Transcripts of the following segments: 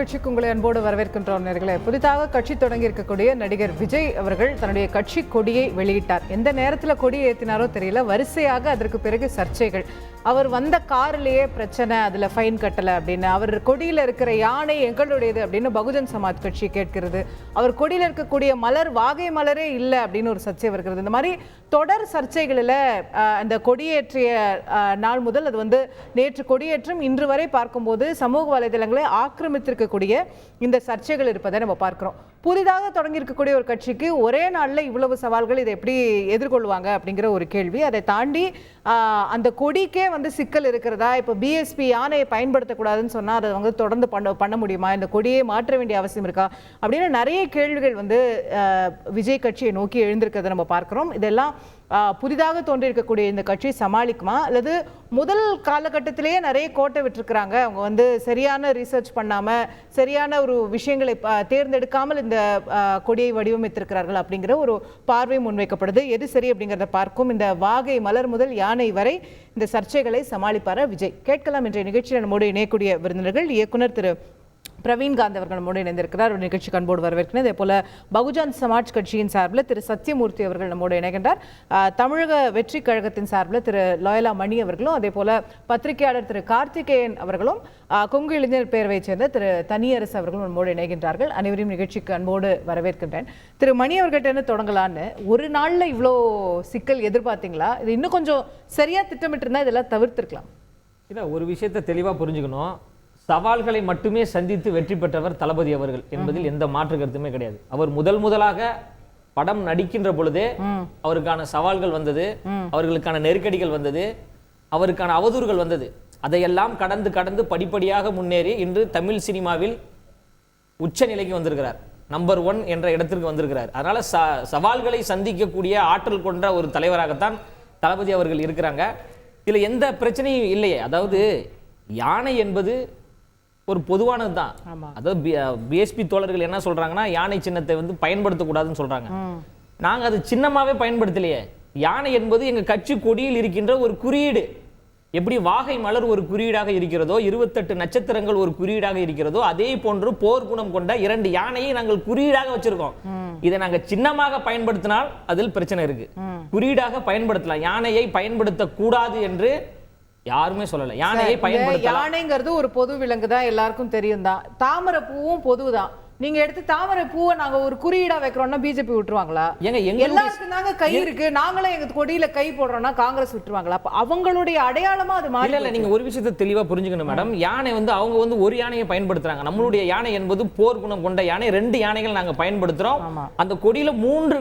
நிகழ்ச்சிக்கு உங்களை அன்போடு வரவேற்கின்றோம் நேயர்களே. புதிதாக கட்சி தொடங்கி இருக்கக்கூடிய நடிகர் விஜய் அவர்கள் தன்னுடைய கட்சி கொடியை வெளியிட்டார். எந்த நேரத்தில் கொடியை ஏற்றினாரோ தெரியல, வரிசையாக அதற்கு பிறகு சர்ச்சைகள். அவர் வந்த காரிலேயே பிரச்சனை, அதில் ஃபைன் கட்டலை அப்படின்னு, அவர் கொடியில் இருக்கிற யானை எங்களுடையது அப்படின்னு பகுஜன் சமாஜ் கட்சி கேட்கிறது, அவர் கொடியில் இருக்கக்கூடிய மலர் வாகை மலரே இல்லை அப்படின்னு ஒரு சர்ச்சை வருகிறது. இந்த மாதிரி தொடர் சர்ச்சைகளில் அந்த கொடியேற்றிய நாள் முதல் அது நேற்று கொடியேற்றம் இன்று வரை பார்க்கும்போது சமூக வலைதளங்களை ஆக்கிரமித்திருக்கக்கூடிய இந்த சர்ச்சைகள் இருப்பதை நம்ம பார்க்கிறோம். புதிதாக தொடங்கி இருக்கக்கூடிய ஒரு கட்சிக்கு ஒரே நாளில் இவ்வளவு சவால்கள், இதை எப்படி எதிர்கொள்வாங்க அப்படிங்கிற ஒரு கேள்வி. அதை தாண்டி அந்த கொடிக்கே சிக்கல் இருக்கிறதா? இப்போ பிஎஸ்பி யானையை பயன்படுத்தக்கூடாதுன்னு சொன்னால் அதை தொடர்ந்து பண்ண முடியுமா? இந்த கொடியை மாற்ற வேண்டிய அவசியம் இருக்கா அப்படின்னு நிறைய கேள்விகள் விஜய் கட்சியை நோக்கி எழுந்திருக்கிறத நம்ம பார்க்கிறோம். இதெல்லாம் புதிதாக தோன்றியிருக்கக்கூடிய இந்த கட்சி சமாளிக்குமா, அல்லது முதல் காலகட்டத்திலேயே நிறைய கோட்டை விட்டுருக்குறாங்க, அவங்க சரியான ரிசர்ச் பண்ணாமல் சரியான ஒரு விஷயங்களை தேர்ந்தெடுக்காமல் இந்த கொடியை வடிவமைத்திருக்கிறார்கள் அப்படிங்கிற ஒரு பார்வை முன்வைக்கப்படுது. எது சரி அப்படிங்கிறத பார்க்கும். இந்த வாகை மலர் முதல் யானை வரை இந்த சர்ச்சைகளை சமாளிப்பாரா விஜய்? கேட்கலாம். இன்றைய நிகழ்ச்சியில் நம்மோடு இணையக்கூடிய விருந்தினர்கள் இயக்குனர் திரு பிரவீன் காந்த் அவர்கள் நம்மோடு இணைந்திருக்கிறார். ஒரு நிகழ்ச்சி அன்போடு வரவேற்கிறேன். அதே போல பகுஜன் சமாஜ் கட்சியின் சார்பில் திரு சத்யமூர்த்தி அவர்கள் நம்மோடு இணைகின்றார். தமிழக வெற்றி கழகத்தின் சார்பில் திரு லோயலா மணி அவர்களும், அதே போல பத்திரிகையாளர் திரு கார்த்திகேயன் அவர்களும், கொங்கு இளைஞர் பேரவையை சேர்ந்த திரு தனியரசு அவர்களும் நம்மோடு இணைகின்றார்கள். அனைவரையும் நிகழ்ச்சிக்கு அன்போடு வரவேற்கின்றேன். திரு மணி அவர்கிட்ட தொடங்கலான்னு, ஒரு நாளில் இவ்வளோ சிக்கல் எதிர்பார்த்தீங்களா? இது இன்னும் கொஞ்சம் சரியா திட்டமிட்டு இருந்தால் இதெல்லாம் தவிர்த்திருக்கலாம். இல்லை, ஒரு விஷயத்தை தெளிவாக புரிஞ்சுக்கணும். சவால்களை மட்டுமே சந்தித்து வெற்றி பெற்றவர் தளபதி அவர்கள் என்பதில் எந்த மாற்று கருத்துமே கிடையாது. அவர் முதலாக படம் நடிக்கின்ற பொழுதே அவருக்கான சவால்கள் வந்தது, அவர்களுக்கான நெருக்கடிகள் வந்தது, அவருக்கான அவதூறுகள் வந்தது. அதையெல்லாம் கடந்து படிப்படியாக முன்னேறி இன்று தமிழ் சினிமாவில் உச்ச நிலைக்கு வந்திருக்கிறார். நம்பர் 1 என்ற இடத்திற்கு வந்திருக்கிறார். அதனால சவால்களை சந்திக்கக்கூடிய ஆற்றல் கொண்ட ஒரு தலைவராகத்தான் தளபதி அவர்கள் இருக்கிறாங்க. இதுல எந்த பிரச்சனையும் இல்லையே. அதாவது யானை என்பது ஒரு பொதுவானது தான். அதாவது பிஎஸ்பி தோழர்கள் என்ன சொல்றாங்கன்னா, யானை சின்னத்தை பயன்படுத்தக்கூடாதுன்னு சொல்றாங்க. நாங்க அது சின்னமாவே பயன்படுத்தலையே. யானை என்பது எங்க கட்சி கொடியில் இருக்கின்ற ஒரு குறியீடு. எப்படி வாகை மலர் ஒரு குறியீடாக இருக்கிறதோ, 28 நட்சத்திரங்கள் ஒரு குறியீடாக இருக்கிறதோ, அதே போன்று போர் குணம் கொண்ட 2 யானையை நாங்கள் குறியீடாக வச்சிருக்கோம். இதை நாங்க சின்னமாக பயன்படுத்தினால் அதில் பிரச்சனை இருக்கு. குறியீடாக பயன்படுத்தலாம். யானையை பயன்படுத்த கூடாது என்று யாருமே சொல்லல. யானையை பயன்படுத்தலாம். யானைங்கிறது ஒரு பொது விலங்கு தான், எல்லாருக்கும் தெரியும் தான். தாமரை பூவும் பொதுதான். நீங்க எடுத்து தாமரை பூவை நாங்க ஒரு குறியீடா வைக்கிறோம்னா பிஜேபி விட்டுருவாங்களா? எல்லாருக்கும் தாங்க கை இருக்கு, நாங்களும் எங்க கொடியில கை போடுறோம்னா காங்கிரஸ் விட்டுருவாங்களா? அவங்களுடைய அடையாளமா அது மாறி இல்ல. நீங்க ஒரு விஷயத்தை தெளிவா புரிஞ்சுக்கணும் மேடம். யானை அவங்க ஒரு யானையை பயன்படுத்துறாங்க. நம்மளுடைய யானை என்பது போர் குணம் கொண்ட யானை. 2 யானைகள் நாங்க பயன்படுத்துறோம். அந்த கொடியில 3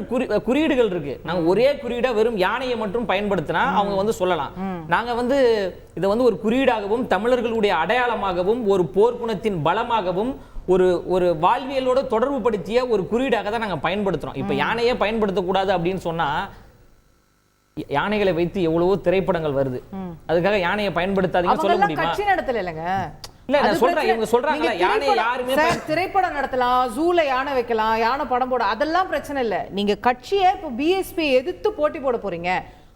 குறியீடுகள் இருக்கு. நாங்க ஒரே குறியீடா வெறும் யானையை மட்டும் பயன்படுத்தினா அவங்க சொல்லலாம். நாங்க இதை ஒரு குறியீடாகவும் தமிழர்களுடைய அடையாளமாகவும் ஒரு போர்க்குணத்தின் பலமாகவும் ஒரு வாழ்வியலோட தொடர்பு படுத்திய ஒரு குறியீடாக தான் நாங்க பயன்படுத்துறோம். இப்ப யானையே பயன்படுத்தக்கூடாது அப்படின்னு சொன்னா, யானைகளை வைத்து எவ்வளவோ திரைப்படங்கள் வருது. அதுக்காக யானையை பயன்படுத்தாதீங்கன்னு சொல்ல முடியுமா? கட்சி நடத்தல இல்லங்க. இல்ல, நான் சொல்றேன். இவங்க சொல்றாங்க யானை யாருமே திரைப்படம் நடத்தலாம், ஜூல யானை வைக்கலாம், யானை படம் போட, அதெல்லாம் பிரச்சனை இல்ல. நீங்க கட்சியை இப்போ பிஎஸ்பி எதிர்த்து போட்டி போட போறீங்க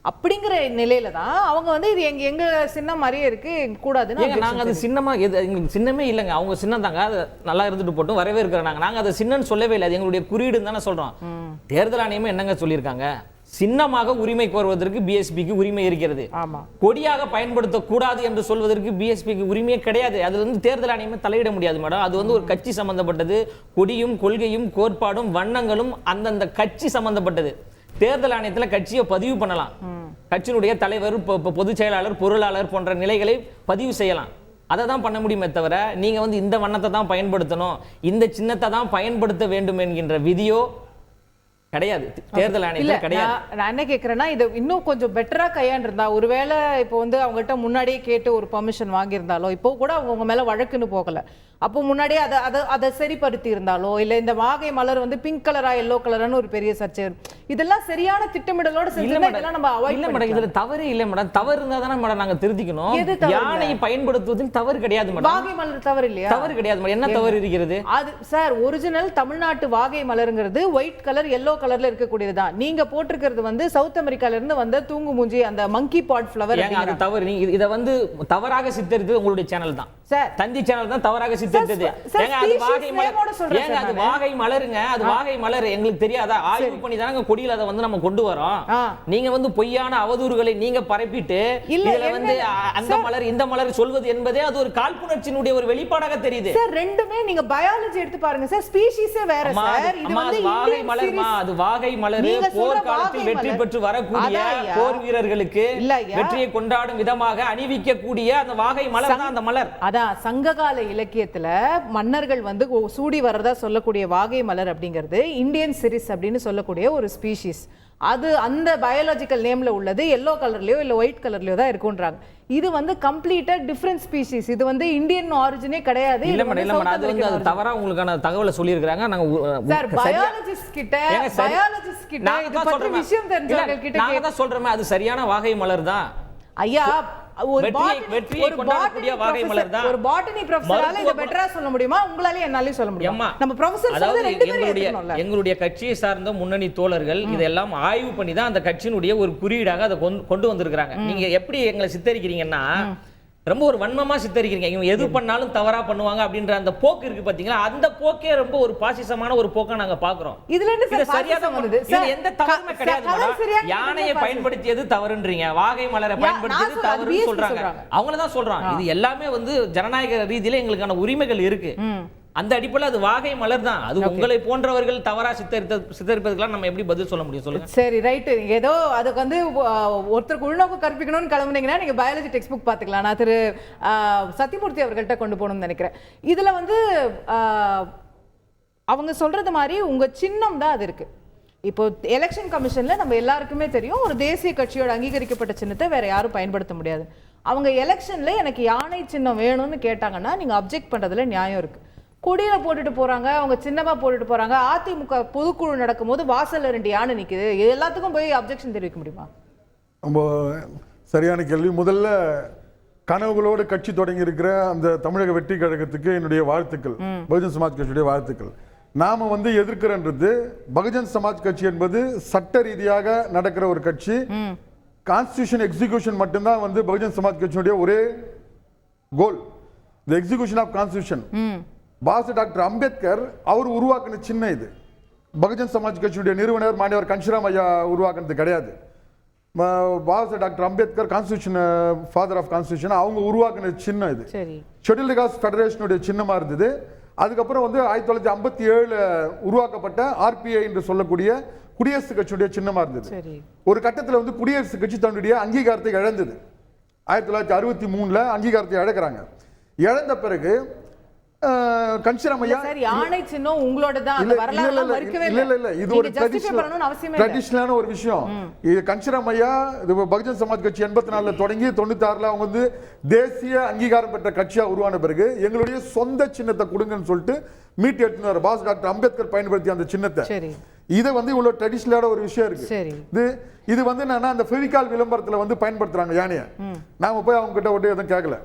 அப்படிங்கிற நிலையில தான் அவங்க இது எங்க சின்னம் மாதிரியே இருக்கு கூடாதுன்னு. நாங்க அது சின்னமா எங்களுக்கு சின்னமே இல்லைங்க. அவங்க சின்னம் தாங்க, அது நல்லா இருந்துட்டு போட்டும், வரவேற்கிறோம். நாங்க அதை சின்னன்னு சொல்லவே இல்லை. அது எங்களுடைய குறியீடுன்னு தானே சொல்றோம். தேர்தல் ஆணையமே என்னங்க சொல்லியிருக்காங்க? சின்னமாக உரிமை கோருவதற்கு பிஎஸ்பிக்கு உரிமை இருக்கிறது. கொடியாக பயன்படுத்த கூடாது என்று சொல்வதற்கு பிஎஸ்பிக்கு உரிமையே கிடையாது. அது தேர்தல் ஆணையமே தலையிட முடியாது மேடம். அது ஒரு கட்சி சம்பந்தப்பட்டது. கொடியும் கொள்கையும் கோட்பாடும் வண்ணங்களும் அந்தந்த கட்சி சம்பந்தப்பட்டது. தேர்தல் ஆணையத்தில் கட்சியை பதிவு பண்ணலாம். கட்சியினுடைய தலைவர், பொதுச் செயலாளர், பொருளாளர் போன்ற நிலைகளை பதிவு செய்யலாம். அதை தான் பண்ண முடியுமே தவிர நீங்க இந்த வண்ணத்தை தான் பயன்படுத்தணும், இந்த சின்னத்தை தான் பயன்படுத்த வேண்டும் என்கின்ற விதியோ கிடையாது. தேர்தல் ஆணையத்தில் கிடையாது. நான் என்ன கேட்கிறேன்னா, இது இன்னும் கொஞ்சம் பெட்டரா கையாண்டிருந்தா, ஒருவேளை இப்போ அவங்ககிட்ட முன்னாடியே கேட்டு ஒரு பர்மிஷன் வாங்கியிருந்தாலோ, இப்போ கூட அவங்க மேல வழக்குன்னு போகல, அப்போ முன்னாடியே அதை சரிப்படுத்தி இருந்தாலோ, இல்ல இந்த வாகை மலர் பிங்க் கலரா எல்லோ கலரான்னு ஒரு பெரிய சர்ச்சை, இதெல்லாம் சரியான திட்டமிடலோட நம்ம அவாய்ட் இல்ல மேடம். இதுல தவறே இல்ல மேடம். தவறு இருந்தா தானே மேடம் நாங்க திருத்திக்கணும். யானையை பயன்படுத்துவதில் தவறு கிடையாது மேடம். வாகை மலர் தவறு இல்லையா? தவறு கிடையாது மேடம். என்ன தவறு இருக்கிறது? அது சார், ஒரிஜினல் தமிழ்நாட்டு வாகை மலருங்கிறது ஒயிட் கலர் எல்லோ கலர்ல இருக்கக்கூடியதுதான். நீங்க போட்டிருக்கிறது சவுத் அமெரிக்கால இருந்து வந்த தூங்கு மூஞ்சி அந்த மங்கி பாட் ஃப்ளவர். அது தவறு. நீங்க இதை தவறாக சித்தரித்தது உங்களுடைய சேனல் தான் சார். தந்தி சேனல் தான் தவறாக சித்தரித்தது. ஏங்க அது வாகை மலர், ஏங்க அது வாகை மலருங்க, அது வாகை மலர் எங்களுக்கு தெரியாதா? ஆய்வு பண்ணி தானங்க கொடியில அதை வந்து நம்ம கொண்டு வரோம். நீங்க வந்து பொய்யான அவதூறுகளை நீங்க பரப்பிட்டு இதுல வந்து அந்த மலர் இந்த மலர் சொல்வது என்பதே அது ஒரு காழ்ப்புணர்ச்சியினுடைய ஒரு வெளிப்பாடாக தெரியுது. சார் ரெண்டுமே நீங்க பயாலஜி எடுத்து பாருங்க சார், ஸ்பீஷீஸே வேற சார். இது வந்து வாகை மலர்மா, அது வாகை மலர் போர் காலத்தில் வெற்றி பெற்று வரக்கூடிய போர் வீரர்களுக்கு வெற்றியை கொண்டாடும் விதமாக அணிவிக்கக்கூடிய அந்த வாகை மலர் தான் அந்த மலர். அதான் சங்ககால இலக்கியத்துல மன்னர்கள் வந்து சூடி வர்றதா சொல்லக்கூடிய வாகை மலர் அப்படிங்கிறது இந்தியன் சிரிஸ் அப்படின்னு சொல்லக்கூடிய ஒரு ஸ்பீஷீஸ். அது அந்த பயாலஜிக்கல் நேம்ல உள்ளது எல்லோ கலர்லயோ இல்ல ஒயிட் கலர்லயோ தான் இருக்குன்றாங்க. இது வந்து கம்ப்ளீட்டா டிஃபரண்ட் ஸ்பீஷீஸ். இது வந்து இந்தியன் ஆரிஜினே கிடையாது. இல்ல மேடம், அது வந்து அது தவறா உங்களுக்கான தகவலை சொல்லி இருக்காங்க. நாங்க சார் பயாலஜிஸ்ட் கிட்ட இது பத்தி விஷயம் தெரிஞ்சவங்க கிட்ட நாங்க தான் சொல்றோமே அது சரியான வாகை மலர் தான் ஐயா. ஒரு வெற்றியை கொண்டாடக்கூடிய வாகை மலர் தான். ஒரு பாட்டனி ப்ரொஃபஸரால இத பெட்டரா சொல்ல முடியுமா? உங்களால என்னால சொல்ல முடியுமா? நம்ம ப்ரொஃபசர் சொல்றது ரெண்டு பேரும் ஏத்துக்கணும்ல. எங்களுடைய கட்சியை சார்ந்த முன்னணி தோழர்கள் இதெல்லாம் ஆய்வு பண்ணி தான் அந்த கட்சியினுடைய ஒரு குறியீடாக அதை கொண்டு வந்திருக்காங்க. நீங்க எப்படி எங்களை சித்தரிக்கிறீங்கன்னா ரொம்ப ஒரு வன்மமா சித்தரிக்கிறீங்க. இவங்க எது பண்ணாலும் தவறா பண்ணுவாங்க அப்படின்ற அந்த போக்கு இருக்கு பாத்தீங்களா? அந்த போக்கே ரொம்ப ஒரு பாசிசமான ஒரு போக்கா நாங்க பாக்குறோம். இதுல என்ன சரியாக வந்தது? இதுல எந்த தவறுமே கிடையாது. யானையை பயன்படுத்தியது தவறுன்றீங்க, வாகை மலரை பயன்படுத்தியது தவறுன்னு சொல்றாங்க. அவங்கள தான் சொல்றாங்க. இது எல்லாமே வந்து ஜனநாயக ரீதியில எங்களுக்கான உரிமைகள் இருக்கு. அந்த அடிப்படையில் அது வாகை மலர் தான். அது உங்களை போன்றவர்கள் தவறா சித்தரிப்பதுக்கெல்லாம் நம்ம எப்படி பதில் சொல்ல முடியும் சொல்லுங்க? சரி ரைட்டு. ஏதோ அதுக்கு வந்து ஒருத்தருக்கு உள்நோக்கு கற்பிக்கணும்னு கிளம்புனீங்கன்னா நீங்க பயாலஜி டெக்ஸ்ட் புக் பார்த்துக்கலாம். நான் திரு சத்தியமூர்த்தி அவர்கள்ட்ட கொண்டு போகணும்னு நினைக்கிறேன். இதுல வந்து அவங்க சொல்றது மாதிரி உங்க சின்னம் தான் அது இருக்கு. இப்போ எலெக்ஷன் கமிஷன்ல நம்ம எல்லாருக்குமே தெரியும், ஒரு தேசிய கட்சியோட அங்கீகரிக்கப்பட்ட சின்னத்தை வேற யாரும் பயன்படுத்த முடியாது. அவங்க எலெக்ஷன்ல எனக்கு யானை சின்னம் வேணும்னு கேட்டாங்கன்னா நீங்க அப்ஜெக்ட் பண்றதுல நியாயம் இருக்கு. கொடியில போட்டுட்டு போறாங்க, அவங்க சின்னமா போட்டுட்டு போறாங்க. அதிமுக பொதுக்குழு நடக்கும் போது வாசல்ல 2 யானை நிக்குது. எல்லாத்துக்கும் போய் அப்ஜெக்ஷன் தெரிவிக்க முடியுமா? ரொம்ப சரியான கேள்வி. முதல்ல கனவுகளோடு கட்சி தொடங்கி இருக்கிற அந்த தமிழக வெற்றி கழகத்துக்கு என்னுடைய வாழ்த்துக்கள், பகுஜன் சமாஜ் கட்சியுடைய வாழ்த்துக்கள். நாம வந்து எதிர்க்கிறன்றது பகுஜன் சமாஜ் கட்சி என்பது சட்ட ரீதியாக நடக்கிற ஒரு கட்சி. கான்ஸ்டிடியூஷன் எக்ஸிகியூஷன் மட்டும்தான் வந்து பகுஜன் சமாஜ் கட்சியுடைய ஒரே goal, the execution of constitution. பாஸ் டாக்டர் அம்பேத்கர் அவர் உருவாக்கின சின்ன இது. பகுஜன் சமாஜ் கட்சியுடைய நிறுவனர் மாணவர் கன்ஷிராம் ஐயா உருவாக்குனது கிடையாது. Boss doctor Ambedkar constitution father of constitution அவங்க உருவாக்கின சின்னம் இது. ஷெட்யூல்டு காஸ்ட் ஃபெடரேஷனுடைய சின்னமா இருந்தது. அதுக்கப்புறம் வந்து 1957 உருவாக்கப்பட்ட ஆர்பிஐ என்று சொல்லக்கூடிய குடியரசு கட்சியுடைய சின்னமா இருந்தது. ஒரு கட்டத்தில் வந்து குடியரசு கட்சி தன்னுடைய அங்கீகாரத்தை இழந்தது. 1963 அங்கீகாரத்தை இழக்கிறாங்க. இழந்த பிறகு கன்ஷிராமையா யானை சின்னம் உங்களோட தான், அந்த வரலாறு மறுக்கவே இல்ல. இது ஒரு ட்ரெடிஷனலான ஒரு விஷயம். இது கன்ஷிராமையா பகுஜன் சமாஜ் கட்சி 84 தொடங்கி 96 அவங்க வந்து தேசிய அங்கீகாரம் பெற்ற கட்சியா உருவான பிறகு எங்களுடைய சொந்த சின்னத்தை கொடுங்கன்னு சொல்லிட்டு மீட் எடுத்துனார். பாஸ் டாக்டர் அம்பேத்கர் பயன்படுத்திய அந்த சின்னத்தை. இதை வந்து இவ்வளவு ட்ரெடிஷனலான ஒரு விஷயம் இருக்கு. இது வந்து என்னன்னா அந்த ஃபெவிகால் விளம்பரத்துல வந்து பயன்படுத்துறாங்க யானையை. நாம போய் அவங்க கிட்ட ஒட்டு எதுவும் கேட்கல.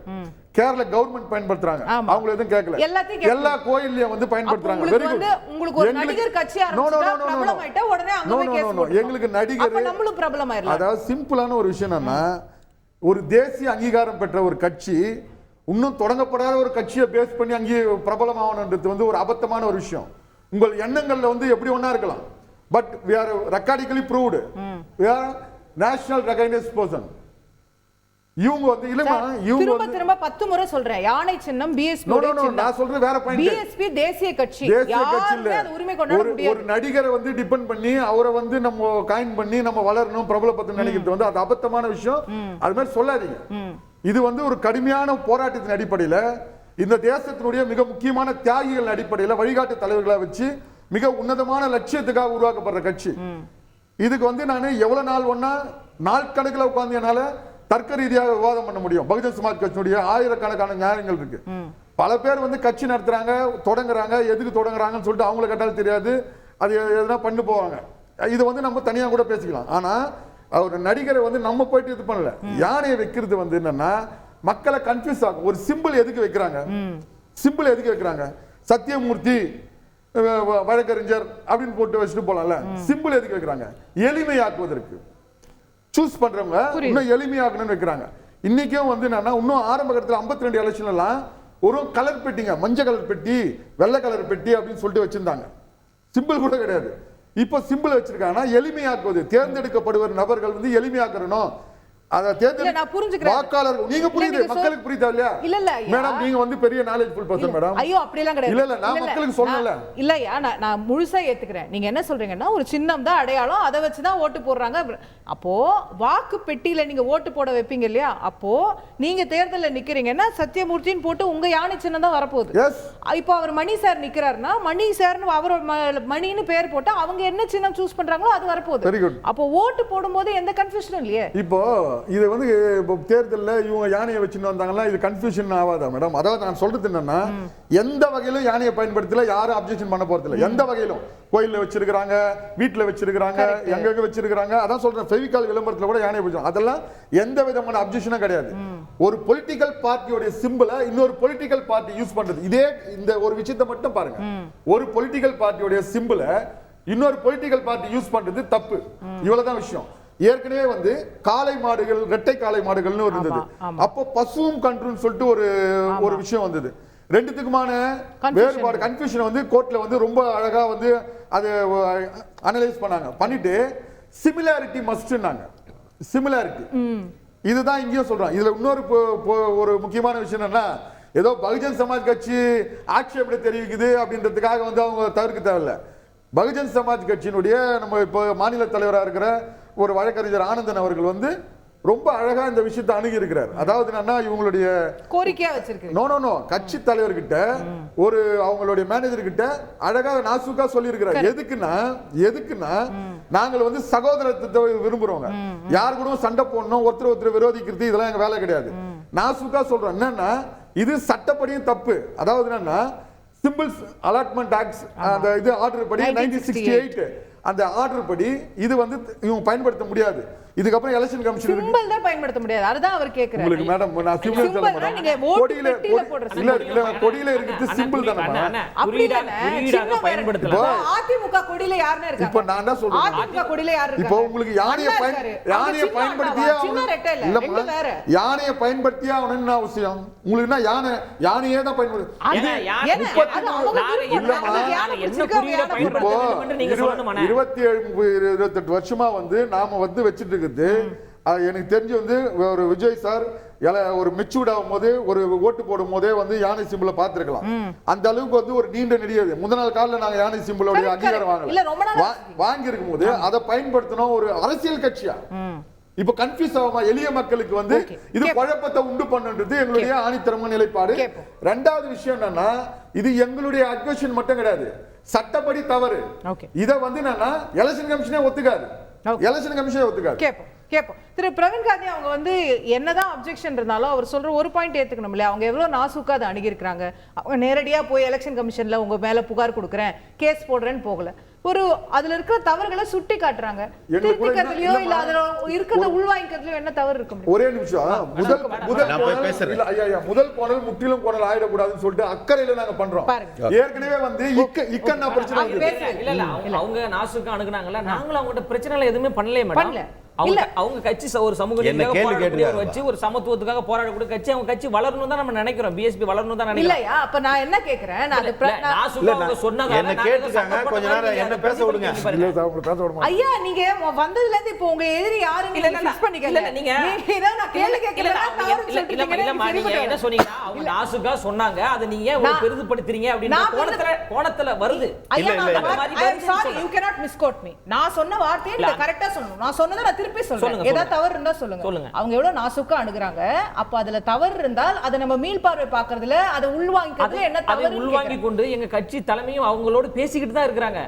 கேரள கவர்மெண்ட் பயன்படுத்துறாங்க, அவங்க எதுவும் கேட்கல. எல்லா கோயில்லயும் வந்து பயன்படுத்துறாங்க. Very good. உங்களுக்கு ஒரு நடிகர் கட்சி ஆரம்பிச்சா பிரபலம் ஆயிட்டா உடனே அங்க போய் கேஸ் போடுறோம். எங்களுக்கு நடிகர் அப்ப நம்மளும் பிரபலம் ஆயிரலாம். அதாவது சிம்பிளான ஒரு விஷயம் என்னன்னா, ஒரு தேசிய அங்கீகாரம் பெற்ற ஒரு கட்சி இன்னும் தொடங்கப்படாத ஒரு கட்சியை பேஸ் பண்ணி அங்கே பிரபலம் ஆகணும்ன்றது வந்து ஒரு அபத்தமான ஒரு விஷயம். உங்கள் எண்ணங்கள்ல வந்து எப்படி ஒண்ணா இருக்கலாம், but we are recordically proved, we are national recognized person. இவங்க வந்து இல்லமா இவங்க திரும்ப 10 முறை சொல்றேன், யானை சின்னம் பிஎஸ்பி. நான் சொல்றது வேற பாயிண்ட். பிஎஸ்பி தேசிய கட்சி, யாருமே அது உரிமை கொண்டாட முடியாது. ஒரு நடிகரை வந்து டிபெண்ட் பண்ணி அவரை வந்து நம்ம காயின் பண்ணி நம்ம வளரணும் பிரபலப்படுத்தணும் நினைக்கிறது வந்து அது அபத்தமான விஷயம். அது மாதிரி சொல்லாதீங்க. இது வந்து ஒரு கடுமையான போராட்டத்தின் அடிப்படையில இந்த தேசத்தினுடைய மிக முக்கியமான தியாகிகள் அடிப்படையில வழிகாட்டு தலைவர்களை வச்சு மிக உன்னதமான லட்சியத்துக்காக உருவாக்கப்படுற கட்சி. இதுக்கு வந்து நான் எவ்வளவு நாள் ஒன்னா நாள் கணக்கில் உட்கார்ந்து என்னால தர்க்க ரீதியாக விவாதம் பண்ண முடியும். பகுஜன் சமாஜ் கட்சியுடைய ஆயிரக்கணக்கான நியாயங்கள் இருக்கு. பல பேர் வந்து கட்சி நடத்துறாங்க, தொடங்குறாங்க, எதுக்கு தொடங்குறாங்கன்னு சொல்லிட்டு அவங்கள கேட்டாலும் தெரியாது, அது எதுனா பண்ணு போவாங்க. இது வந்து நம்ம தனியா கூட பேசிக்கலாம். ஆனா ஒரு நடிகரை வந்து நம்ம போயிட்டு இது பண்ணல. யானையை வைக்கிறது வந்து என்னன்னா மக்களை கன்ஃபியூஸ் ஆகும். ஒரு சிம்பிள் எதுக்கு வைக்கிறாங்க, சிம்பிள் எதுக்கு வைக்கிறாங்க, சத்தியமூர்த்தி வழக்கறிஞர் அப்படின்னு போட்டு வச்சுட்டு போலாம்ல. சிம்பிள் எதுக்கு வைக்கிறாங்க, எளிமையாக்குவதற்கு. சூஸ் பண்றவங்க இன்னும் எளிமையாக்கணும்னு வைக்கிறாங்க. இன்னைக்கும் வந்து என்னன்னா இன்னும் ஆரம்ப கட்டத்தில் 52 எலெக்ஷன் எல்லாம் ஒரு கலர் பெட்டிங்க, மஞ்சள் கலர் பெட்டி, வெள்ளை கலர் பெட்டி அப்படின்னு சொல்லிட்டு வச்சிருந்தாங்க. சிம்பிள் கூட கிடையாது. இப்போ சிம்பிள் வச்சிருக்காங்கன்னா எளிமையாக்குவது, தேர்ந்தெடுக்கப்படுவர் நபர்கள் வந்து எளிமையாக்கணும். அத வாக்காளர் நீங்க புரியுது, மக்களுக்கு புரியுதா இல்லையா? இல்ல இல்ல மேடம், நீங்க வந்து பெரிய நாலேஜ்ஃபுல் பர்சன் மேடம். ஐயோ அப்படி எல்லாம் கிடையாது. இல்ல இல்ல, நான் மக்களுக்கு சொல்லல. இல்லையா, நான் முழுசா ஏத்துக்கிறேன். நீங்க என்ன சொல்றீங்கன்னா ஒரு சின்னம் தான் அடையாளம், அதை வச்சுதான் ஓட்டு போடுறாங்க. அப்போ வாக்கு பெட்டியில நீங்க ஓட்டு போட வைப்பீங்க இல்லையா? அப்போ நீங்க தேர்தலில் நிக்கிறீங்கன்னா சத்தியமூர்த்தின்னு போட்டு உங்க யானை சின்னம் தான் வரப்போகுது. இப்போ அவர் மணி சார் நிக்கிறாருன்னா மணி சார்னு அவரோட மணின்னு பேர் போட்டா அவங்க என்ன சின்னம் சூஸ் பண்றாங்களோ அது வரப்போகுது. அப்போ ஓட்டு போடும்போது எந்த கன்ஃபியூஷனும் இல்லையே. இப்போ இது வந்து தேர்தலில் இவங்க யானையை வச்சுன்னு வந்தாங்கன்னா இது கன்ஃபியூஷன் ஆகாதா மேடம்? அதாவது நான் சொல்றது என்னன்னா, எந்த வகையிலும் யானையை பயன்படுத்தல யாரும் அப்ஜெக்ஷன் பண்ண போறது இல்லை. எந்த வகையிலும் கோயில்ல வச்சிருக்காங்க, வீட்டுல வச்சிருக்காங்க, எங்க வச்சிருக்காங்க. அதான் சொல்றேன், ஃபெவிகால் விளம்பரத்துல கூட யானையை வச்சிருக்காங்க. அதெல்லாம் எந்த விதமான அப்ஜெக்ஷனும் கிடையாது. ஒரு பொலிட்டிக்கல் பார்ட்டியோட சிம்பிளை இன்னொரு பொலிட்டிக்கல் பார்ட்டி யூஸ் பண்றது, இதே இந்த ஒரு விஷயத்தை மட்டும் பாருங்க. ஒரு பொலிட்டிக்கல் பார்ட்டியோட சிம்பிளை இன்னொரு பொலிட்டிக்கல் பார்ட்டி யூஸ் பண்றது தப்பு. இவ்வளவுதான் விஷயம். ஏற்கனவே வந்து காளை மாடுகள், இரட்டை காளை மாடுகள்னு இருந்தது. அப்போ பசுவும் கன்றுன்னு சொல்லிட்டு ஒரு விஷயம் வந்தது. ரெண்டுத்துக்குமான வேறுபாடு கன்ஃபியூஷன் வந்து கோர்ட்ல வந்து ரொம்ப அழகா வந்து அதை அனலைஸ் பண்ணிட்டு சிமிலாரிட்டி மஸ்ட்னாங்க. சிமிலாரிட்டி இதுதான் இங்கேயும் சொல்றாங்க. இதுல இன்னொரு ஒரு முக்கியமான விஷயம் என்னன்னா, ஏதோ பகுஜன் சமாஜ் கட்சி ஆட்சேபனை தெரிவிக்குது அப்படின்றதுக்காக வந்து அவங்க தவிர்க்க தேவையில்லை. பகுஜன் சமாஜ் கட்சியினுடைய நம்ம இப்போ மாநில தலைவராக இருக்கிற ஒரு வழக்கறிஞர் ஆனந்தன் அவர்கள் வந்து ரொம்ப அழகா இந்த விஷயத்தை அணுகி இருக்கிறார். அதாவது என்னன்னா, இவங்களுடைய கோரிக்கையா வச்சிருக்கு. நோ கட்சி தலைவர்கிட்ட ஒரு அவங்களுடைய மேனேஜர் கிட்ட அழகா நாசுக்கா சொல்லி இருக்கிறார். எதுக்குன்னா நாங்கள் வந்து சகோதரத்தை விரும்புறோங்க, யாரு கூட சண்டை போடணும், ஒருத்தர் விரோதிக்கிறது இதெல்லாம் எங்க வேலை கிடையாது. நாசுக்கா சொல்றோம். என்னன்னா, இது சட்டப்படியும் தப்பு. அதாவது என்னன்னா, சிம்பிள்ஸ் அலாட்மெண்ட் ஆக்ட் அந்த இது ஆர்டர் படி 1968 அந்த ஆர்டர் படி இது வந்து இவங்க பயன்படுத்த முடியாது. இதுக்கப்புறம் எலெக்ஷன் கமிஷன் சிம்பிள் தான் பயன்படுத்த முடியாது. அதுதான் அவர் கேக்குறாரு. உங்களுக்கு மேடம், நான் சிம்பிள் சொல்ல மாட்டேன். நீங்க கோடியில இல்ல கோடியில இருக்குது சிம்பிள் தானே. குறியீடாக பயன்படுத்தலாம். அதிமுக கோடியில யாருன்னு இருக்காங்க? இப்போ நான் என்ன சொல்றேன், அதிமுக கோடியில யாரு இருக்காங்க? இப்போ உங்களுக்கு யானையை பயன்படுத்தியா இல்ல, யானையை பயன்படுத்தியா அவனுக்கு அவசியம் உங்களுக்கு யானையே தான் பயன்படுத்து. இப்போ 27-28 வருஷமா வந்து நாம வந்து வச்சிட்டு இருக்குது. எனக்கு தெரிஞ்சு வந்து ஒரு விஜய் சார் ஒரு மெச்சூர்ட் ஆகும் போது ஒரு ஓட்டு போடும் போதே வந்து யானை சிம்பிளை பார்த்திருக்கலாம். அந்த அளவுக்கு வந்து ஒரு நீண்ட நெடியது முதல் நாள் காலில் நாங்க யானை சிம்பிளோட அங்கீகாரம் வாங்கி இருக்கும் போது அதை பயன்படுத்தணும் ஒரு அரசியல் கட்சியா. இப்ப கன்ஃபியூஸ் ஆகுமா எளிய மக்களுக்கு வந்து இது குழப்பத்தை உண்டு பண்ணுன்றது எங்களுடைய ஆணித்தரமான நிலைப்பாடு. ரெண்டாவது விஷயம் என்னன்னா, இது எங்களுடைய அக்வெஷன் மட்டும் கிடையாது, சட்டப்படி தவறு. இத வந்து என்னன்னா எலெக்ஷன் கமிஷனே ஒத்துக்காது. எலெக்ஷன் கமிஷனே ஒத்துக்காது. கேப்போம். திரு பிரவீன் காந்தி அவங்க வந்து என்னதான் அப்ஜெக்ஷன் இருந்தாலும் அவர் சொல்ற ஒரு பாயிண்ட் ஏத்துக்கணும் இல்லையா? அவங்க எவ்வளவு நாசுக்கா அதை அணுகிருக்காங்க. அவங்க நேரடியா போய் எலெக்ஷன் கமிஷன்ல உங்க மேல புகார் கொடுக்குறேன், கேஸ் போடுறேன்னு போகல. ஒரு அதுல இருக்கிற தவறுகளை சுட்டி காட்டுறாங்க. திருத்திக்கிறதுலயோ இல்ல அதுல இருக்கிறத உள்வாங்கிக்கிறதுலயோ என்ன தவறு இருக்க முடியும்? ஒரே நிமிஷம். முதல் கோணல் முற்றிலும் கோணல் ஆயிடக்கூடாதுன்னு சொல்லிட்டு அக்கறையில நாங்க பண்றோம். ஏற்கனவே வந்து இக்கன்னா பிரச்சனை இல்ல அவங்க நாசுக்கா அணுகுனாங்கல்ல, நாங்களும் அவங்ககிட்ட பிரச்சனை எதுவுமே பண்ணலையே மேடம். அவங்க கட்சி ஒரு சமூக வச்சு ஒரு சமத்துவத்துக்காக போராடக்கூடிய கட்சி, அவங்க கட்சி வளரணும் தான் நம்ம நினைக்கிறோம். பிஎஸ்பி வளரணும் தான் நினைக்கிறோம். இல்லையா? அப்ப நான் என்ன கேக்குறேன், ஐயா நீங்க வந்ததுல இருந்து இப்ப உங்க எதிரி யாருன்னு ஃபிக்ஸ் பண்ணிக்கல. நீங்க நான் கேள்வி கேக்குறேன். என்ன சொன்னீங்கன்னா அவங்க நாசுக்கா சொன்னாங்க, அதை நீங்க ஒரு பெரிதுபடுத்துறீங்க அப்படினா கோணத்துல வருது. Sorry, you cannot misquote me. நான் சொன்ன வார்த்தையை நீங்க கரெக்ட்டா சொல்லணும். நான் சொன்னதை நான் திருப்பி சொல்றேன். ஏதாவது தவறு இருந்தா சொல்லுங்க. அவங்க எவ்வளவு நாசுக்கா அணுகுறாங்க. அப்ப அதுல தவறு இருந்தால் அதை நம்ம மீள்பார்வை பார்க்கிறதுல அதை உள்வாங்கிக்கிறதுல என்ன தவறு? உள்வாங்கி கொண்டு எங்க கட்சி தலைமையும் அவங்களோட பேசிக்கிட்டு தான் இருக்காங்க.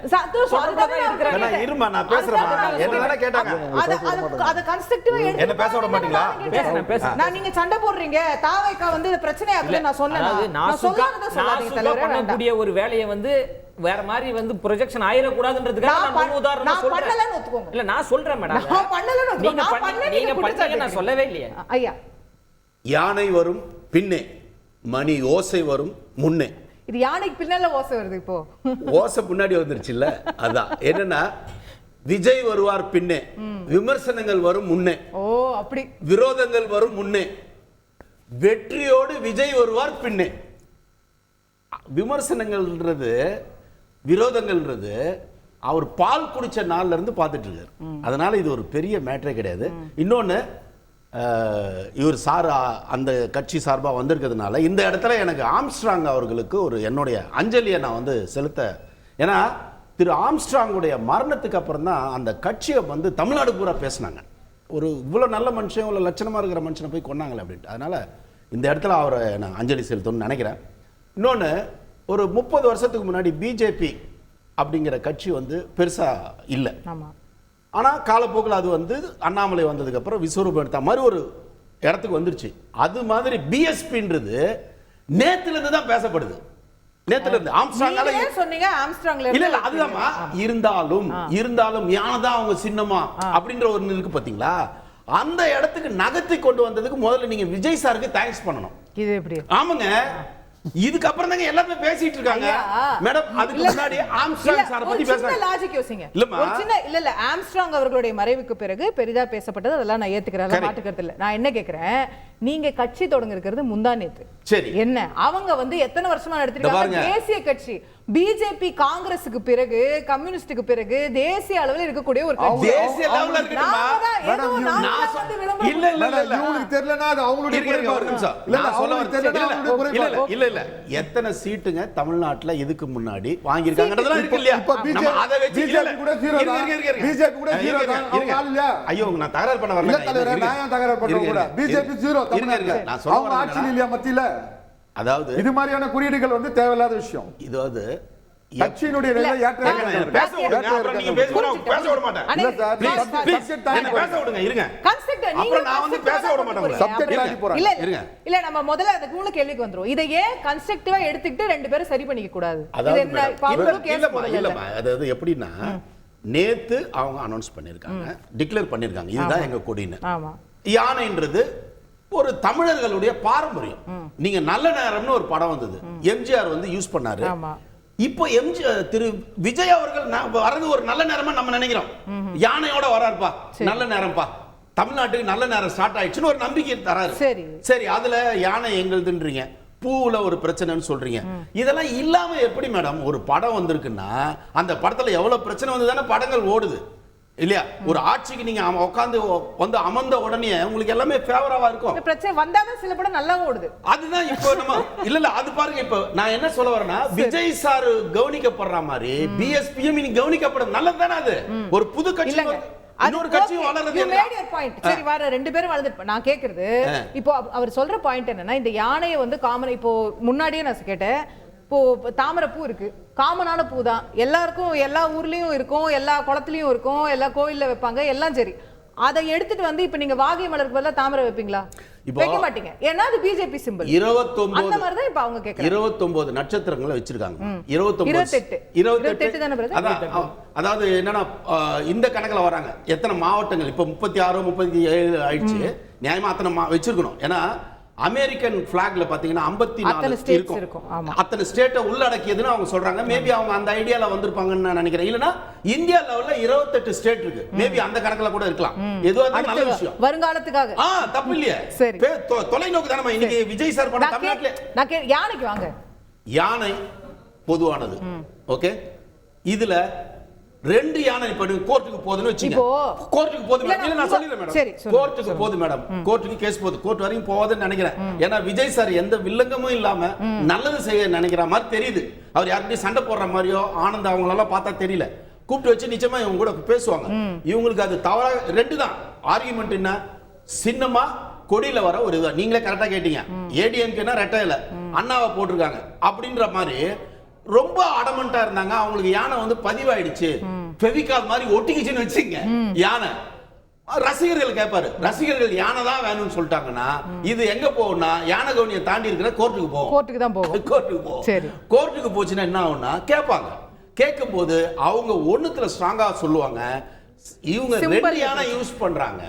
இருமா, நான் பேசுறேன். என்ன கேட்டாங்க, அத கன்ஸ்ட்ரக்டிவா எடுத்து என்ன பேச விட மாட்டீங்களா? பேசுறேன். நான் நீங்க சண்டை போடுறீங்க, தாவைக்கா வந்து பிரச்சனை ஆகுது நான் சொன்னேன். நான் சொல்லாதத பண்ணக்கூடிய ஒரு வேலையை வந்து வேற மாதிரி வந்து ப்ரொஜெக்ஷன் ஆயிர கூடாதுன்றதுக்காக நான் முன் உதாரணம் சொல்றேன். நான் பண்ணலன்னு ஒத்துக்கோங்க. இல்ல நான் சொல்றேன் மேடம். நான் பண்ணலன்னு ஒத்துக்கோங்க. நீங்க பண்ணீங்க, நான் சொல்லவே இல்லையே. ஐயா, யானை வரும் பின்னே, மணி ஓசை வரும் முன்னே. இது யானைக்கு பின்னால ஓசை வருது. இப்போ ஓசை முன்னாடி வந்துருச்சு இல்ல? அதான் என்னன்னா, விஜய் வருவார் பின்னே, விமர்சனங்கள் வரும் முன்னே. ஓ அப்படி. விரோதங்கள் வரும் முன்னே, வெற்றியோடு விஜய் வருவார் பின்னே. விமர்சனங்கள்ன்றது விரோதங்கள்ன்றது அவர் பால் குடிச்ச நாள்ல இருந்து பார்த்துட்டு இருக்காரு. அதனால இது ஒரு பெரிய மேட்டரே கிடையாது. இன்னொன்னு இவர் அந்த கட்சி சார்பாக வந்திருக்கிறதுனால இந்த இடத்துல எனக்கு ஆம்ஸ்ட்ராங் அவர்களுக்கு என்னுடைய அஞ்சலியை நான் செலுத்த, ஏன்னா திரு ஆம்ஸ்ட்ராங்குடைய மரணத்துக்கு அப்புறம் தான் அந்த கட்சியை தமிழ்நாடு பூரா பேசினாங்க. இவ்வளோ நல்ல மனுஷன், இவ்வளோ லட்சணமாக இருக்கிற மனுஷனை போய் கொண்டாங்களே அப்படின்ட்டு. அதனால இந்த இடத்துல அவரை நான் அஞ்சலி செலுத்தணும்னு நினைக்கிறேன். இன்னொன்று, ஒரு 30 வருஷத்துக்கு முன்னாடி பிஜேபி அப்படிங்கிற கட்சி பெருசா இல்லை. ஆனால் காலப்போக்கில் அது அண்ணாமலை வந்ததுக்கப்புறம் விஸ்வரூபம் எடுத்த மாதிரி ஒரு இடத்துக்கு வந்துருச்சு. அது மாதிரி பிஎஸ்பின்றது நேற்றுலேருந்து தான் பேசப்படுது. நேற்றுலேருந்து இருந்தாலும் யானதான் அவங்க சின்னமா அப்படின்ற ஒரு இருக்கு பார்த்தீங்களா, அந்த இடத்துக்கு நகர்த்தி கொண்டு வந்ததுக்கு முதல்ல நீங்க விஜய் சாருக்கு தேங்க்ஸ் பண்ணணும். இது எப்படி? ஆமாங்க, இதுக்கு அப்புறம் தாங்க எல்லாமே பேசிட்டு இருக்காங்க மேடம். அதுக்கு முன்னாடி ஆம்ஸ்ட்ராங் சார் பத்தி பேசுறாங்க. லாஜிக் யோசிங்க. ஒரு சின்ன இல்ல ஆம்ஸ்ட்ராங் அவர்களுடைய மறைவுக்கு பிறகு பெரிதா பேசப்பட்டது, அதெல்லாம் நான் ஏத்துக்கிறேன், மாட்டுக்கிறது இல்ல. நான் என்ன கேக்குறேன், நீங்க கட்சி தொடங்க இருக்கிறது முந்தானேத்து. சரி, என்ன அவங்க எத்தனை வருஷமா நடத்திருக்காங்க தேசிய கட்சி. பிஜேபி காங்கிரஸுக்கு பிறகு, கம்யூனிஸ்டுக்கு பிறகு தேசிய அளவில் இருக்கக்கூடிய ஒரு கட்சி. தேசிய லெவல்ல இருக்குமா மேடம்? இல்ல இல்ல இல்ல உங்களுக்கு தெரியலனா அது அவங்களுடைய குறைபாடு. ஒரு நிமிஷம் நான் சொல்ல வரேன். இல்ல இல்ல எத்தனை சீட்டுங்க தமிழ்நாட்டுல இதுக்கு முன்னாடி வாங்கி இருக்காங்கன்றதெல்லாம் இருக்கு இல்லையா? நம்ம அத வெச்சு பிஜேபி கூட ஜீரோ தான். பிஜேபி கூட ஜீரோ தான். அவங்க ஆள் இல்ல. ஐயோ நான் தகராறு பண்ண வரல. இல்ல நான் தகராறு பண்ண கூட. பிஜேபி ஜீரோ தமிழ்நாட்டுல. நான் சொல்ல வரேன். ஆட்சி இல்லையா மத்தியில? அதாவது இது மாதிரியான குறியீடுகள் தேவையில்லாத விஷயம். இது கட்சியினுடைய நிலை ஏற்ற பேச விடுங்க. அப்புறம் நீங்க பேச விட மாட்டேன். இல்ல சார், சப்ஜெக்ட் தாண்டி பேச விடுங்க. இருங்க, கன்ஸ்ட்ரக்ட் நீங்க நான் பேச விட மாட்டேன். சப்ஜெக்ட் தாண்டி போறேன். இல்ல இருங்க, இல்ல நம்ம முதல்ல அந்த மூணு கேள்விக்கு வந்துரும். இதை ஏன் கன்ஸ்ட்ரக்டிவா எடுத்துக்கிட்டு ரெண்டு பேரும் சரி பண்ணிக்க கூடாது? இது என்ன பாப்புலர் கேஸ் இல்ல. அதாவது எப்படின்னா, நேத்து அவங்க அனௌன்ஸ் பண்ணிருக்காங்க, டிக்ளேர் பண்ணிருக்காங்க, இதுதான் எங்க கொடின்னு. ஆமா, யானைன்றது ஒரு தமிழர்களுடைய பாரம்பரியம். நீங்க நல்ல நேரம்னு ஒரு படம் வந்தது, எம்ஜிஆர் யூஸ் பண்ணாரு. இப்போ திரு விஜய் அவர்கள் வரது ஒரு நல்ல நேரமா நம்ம நினைக்கிறோம். யானையோட வராருப்பா, நல்ல நேரம்ப்பா, தமிழ்நாட்டுக்கு நல்ல நேரம் ஸ்டார்ட் ஆயிடுச்சுன்னு ஒரு நம்பிக்கை தராரு. சரி, அதுல யானை எங்களுதுன்றீங்க, பூவுல ஒரு பிரச்சனைன்னு சொல்றீங்க. இதெல்லாம் இல்லாம எப்படி மேடம் ஒரு படம் வந்திருக்குன்னா அந்த படத்துல எவ்வளவு பிரச்சனை வந்ததுதானே படங்கள் ஓடுது இல்லையா? ஒரு ஆட்சிக்கு நீங்க உட்கார்ந்து அமர்ந்த உடனே உங்களுக்கு எல்லாமே ஃபேவரவா இருக்கும். பிரச்சனை வந்தாதான் சில படம் நல்லா ஓடுது. அதுதான் இப்போ நம்ம இல்ல அது பாருங்க. இப்போ நான் என்ன சொல்ல வரேன்னா, விஜய் சார் கவனிக்கப்படுற மாதிரி பிஎஸ்பியும் இனி கவனிக்கப்படும். நல்லதுதானே அது? ஒரு புது கட்சி, இன்னொரு கட்சி வளர்றது. சரி, வர ரெண்டு பேரும் வளர்ந்து. நான் கேக்குறது இப்போ அவர் சொல்ற பாயிண்ட் என்னன்னா, இந்த யானையை காமன் இப்போ முன்னாடியே நான் கேட்டேன். இப்போ தாமரை பூ இருக்கு, காமனான பூ தான், எல்லாருக்கும் எல்லா ஊர்லயும் இருக்கும், எல்லா குளத்துலயும் இருக்கும், எல்லா கோயில்ல வைப்பாங்க, எல்லாம் சரி. அதை எடுத்துட்டு இப்ப நீங்க வாகை மலருக்கு பதிலா தாமரை வைப்பீங்களா? வைக்க மாட்டீங்க. ஏன்னா அது பிஜேபி சிம்பல். 29 அந்த மாதிரி தான் இப்ப அவங்க கேக்குறாங்க. 29 நட்சத்திரங்களை வச்சிருக்காங்க. 28 தான பிரதர்? அதாவது என்னன்னா, இந்த கணக்குல வராங்க எத்தனை மாவட்டங்கள் இப்ப 36 37 ஆயிடுச்சு. நியாயமா அத்தனை வச்சிருக்கணும். ஏன்னா அமெரிக்கன் பிளாக்ல பாத்தீங்கன்னா 54 இருக்கும். அத்தனை ஸ்டேட்டை உள்ளடக்கியதுன்னு அவங்க சொல்றாங்க. மேபி அவங்க அந்த ஐடியால வந்திருப்பாங்கன்னு நான் நினைக்கிறேன். இல்லனா இந்தியா லெவல்ல 28 ஸ்டேட் இருக்கு. மேபி அந்த கணக்குல கூட இருக்கலாம். எதுவா இருந்தாலும் நல்ல விஷயம், வருங்காலத்துக்காக. தப்பு இல்லையே. தொலைநோக்கு தானே. இன்னைக்கு விஜய் சார் படம் தமிழ்நாட்டுல நான் யானைக்கு வாங்க. யானை பொதுவானது. ஓகே, இதுல ரெண்டு யானை கோர்ட்டுக்கு போகுதுன்னு வச்சுங்க. கோர்ட்டுக்கு போகுது மேடம். இல்ல நான் சொல்லிடுறேன் மேடம், கோர்ட்டுக்கு போகுது மேடம், கோர்ட்டுக்கு கேஸ் போகுது, கோர்ட் வரைக்கும் போவாதுன்னு நினைக்கிறேன். ஏன்னா விஜய் சார் எந்த வில்லங்கமும் இல்லாம நல்லது செய்ய நினைக்கிற மாதிரி தெரியுது. அவர் யார்கிட்டயும் சண்டை போடுற மாதிரியோ ஆனந்த் அவங்களெல்லாம் பார்த்தா தெரியல. கூப்பிட்டு வச்சு நிச்சயமா இவங்க கூட பேசுவாங்க. இவங்களுக்கு அது தவறா ரெண்டு தான் ஆர்குமெண்ட். என்ன சின்னமா கொடியில வர ஒரு இதுதான். நீங்களே கரெக்டா கேட்டீங்க. ஏடிஎம்கேனா ரெட்டையில அண்ணாவை போட்டிருக்காங்க அப்படின்ற மாதிரி ரொம்ப அடமண்டா இருந்தாங்க. அவங்களுக்கு யானை பதிவாயிடுச்சு, ஃபெவிகால் மாதிரி ஒட்டிக்கிச்சுன்னு வச்சுங்க. யானை ரசிகர்கள் கேட்பாரு, ரசிகர்கள் யானை தான் வேணும்னு சொல்லிட்டாங்கன்னா இது எங்க போகும்னா யானை கவுனியை தாண்டி இருக்கிற கோர்ட்டுக்கு போகும். கோர்ட்டுக்கு தான் போகும். கோர்ட்டுக்கு போகும். கோர்ட்டுக்கு போச்சுன்னா என்ன ஆகும்னா கேட்பாங்க. கேட்கும் போது அவங்க ஒண்ணுத்துல ஸ்ட்ராங்கா சொல்லுவாங்க, இவங்க 2 யானை யூஸ் பண்றாங்க,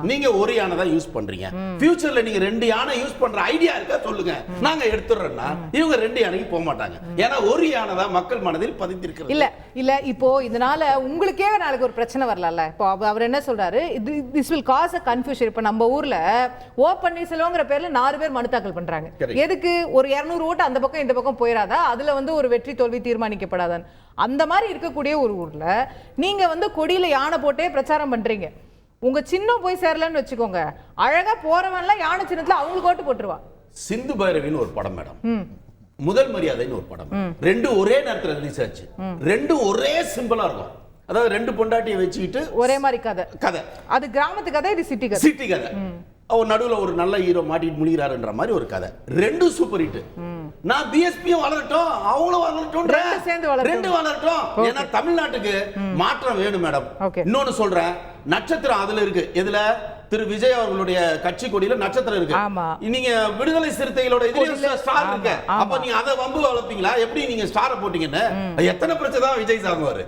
நீங்க 1 யானை தான் யூஸ் பண்றீங்க. ஃபியூச்சர்ல நீங்க 2 யானை யூஸ் பண்ற ஐடியா இருக்கா சொல்லுங்க, நாங்க எடுத்துறோம்னா இவங்க 2 யானைக்கு போக மாட்டாங்க. ஏன்னா 1 யானை தான் மக்கள் மனதில் பதிந்திருக்கிறது. இல்ல இப்போ இதனால உங்களுக்கே நாளைக்கு ஒரு பிரச்சனை வரலாம்ல. இப்போ அவர் என்ன சொல்றாரு, this will cause a confusion. இப்போ நம்ம ஊர்ல ஓ பன்னீர்செல்வம்ங்கற பேர்ல 4 பேர் மனு தாக்கல் பண்றாங்க. எதுக்கு? ஒரு 200 ஓட்டு அந்த பக்கம் இந்த பக்கம் போயிராதா, அதுல வந்து ஒரு வெற்றி தோல்வி தீர்மானிக்கப்படாதான். அந்த மாதிரி இருக்கக்கூடிய ஒரு ஊர்ல நீங்க வந்து கொடியில யானை போட்டே பிரச்சாரம் பண்றீங்க. உங்க சின்னம் போய் சேரலன்னு வச்சுக்கோங்க, அழகா போறவன்லாம் யானை சின்னத்துல அவங்களுக்கு ஓட்டு போட்டுருவா. சிந்து பைரவின்னு ஒரு படம் மேடம், முதல் மரியாதைன்னு ஒரு படம், 2 ஒரே நேரத்துல ரிலீஸ் ஆச்சு. 2 ஒரே சிம்பிளா இருக்கும். அதாவது 2 பொண்டாட்டியை வச்சுக்கிட்டு ஒரே மாதிரி கதை. அது கிராமத்து கதை, இது சிட்டி கதை. அவர் நடுவுல ஒரு நல்ல ஹீரோ மாட்டிட்டு முழிகிறாருன்ற மாதிரி ஒரு கதை. 2 சூப்பர் ஹிட். நான் பிஎஸ்பியும் வளரட்டும், அவங்களும் வளரட்டும், 2 வளரட்டும். ஏன்னா தமிழ்நாட்டுக்கு மாற்றம் வேணும் மேடம். இன்னொன்னு சொல்றேன், நட்சத்திரம் அதுல இருக்கு. எதுல? திரு விஜய் அவர்களுடைய கட்சி கொடியில நட்சத்திரம் இருக்கு. நீங்க விடுதலை சிறுத்தைகளோட இதுல ஸ்டார் இருக்கு. அப்ப நீங்க அதை வம்பு வளர்ப்பீங்களா? எப்படி நீங்க ஸ்டாரை போட்டீங்கன்னு எத்தனை பிரச்சனை தான் விஜய் சாங்குவாரு.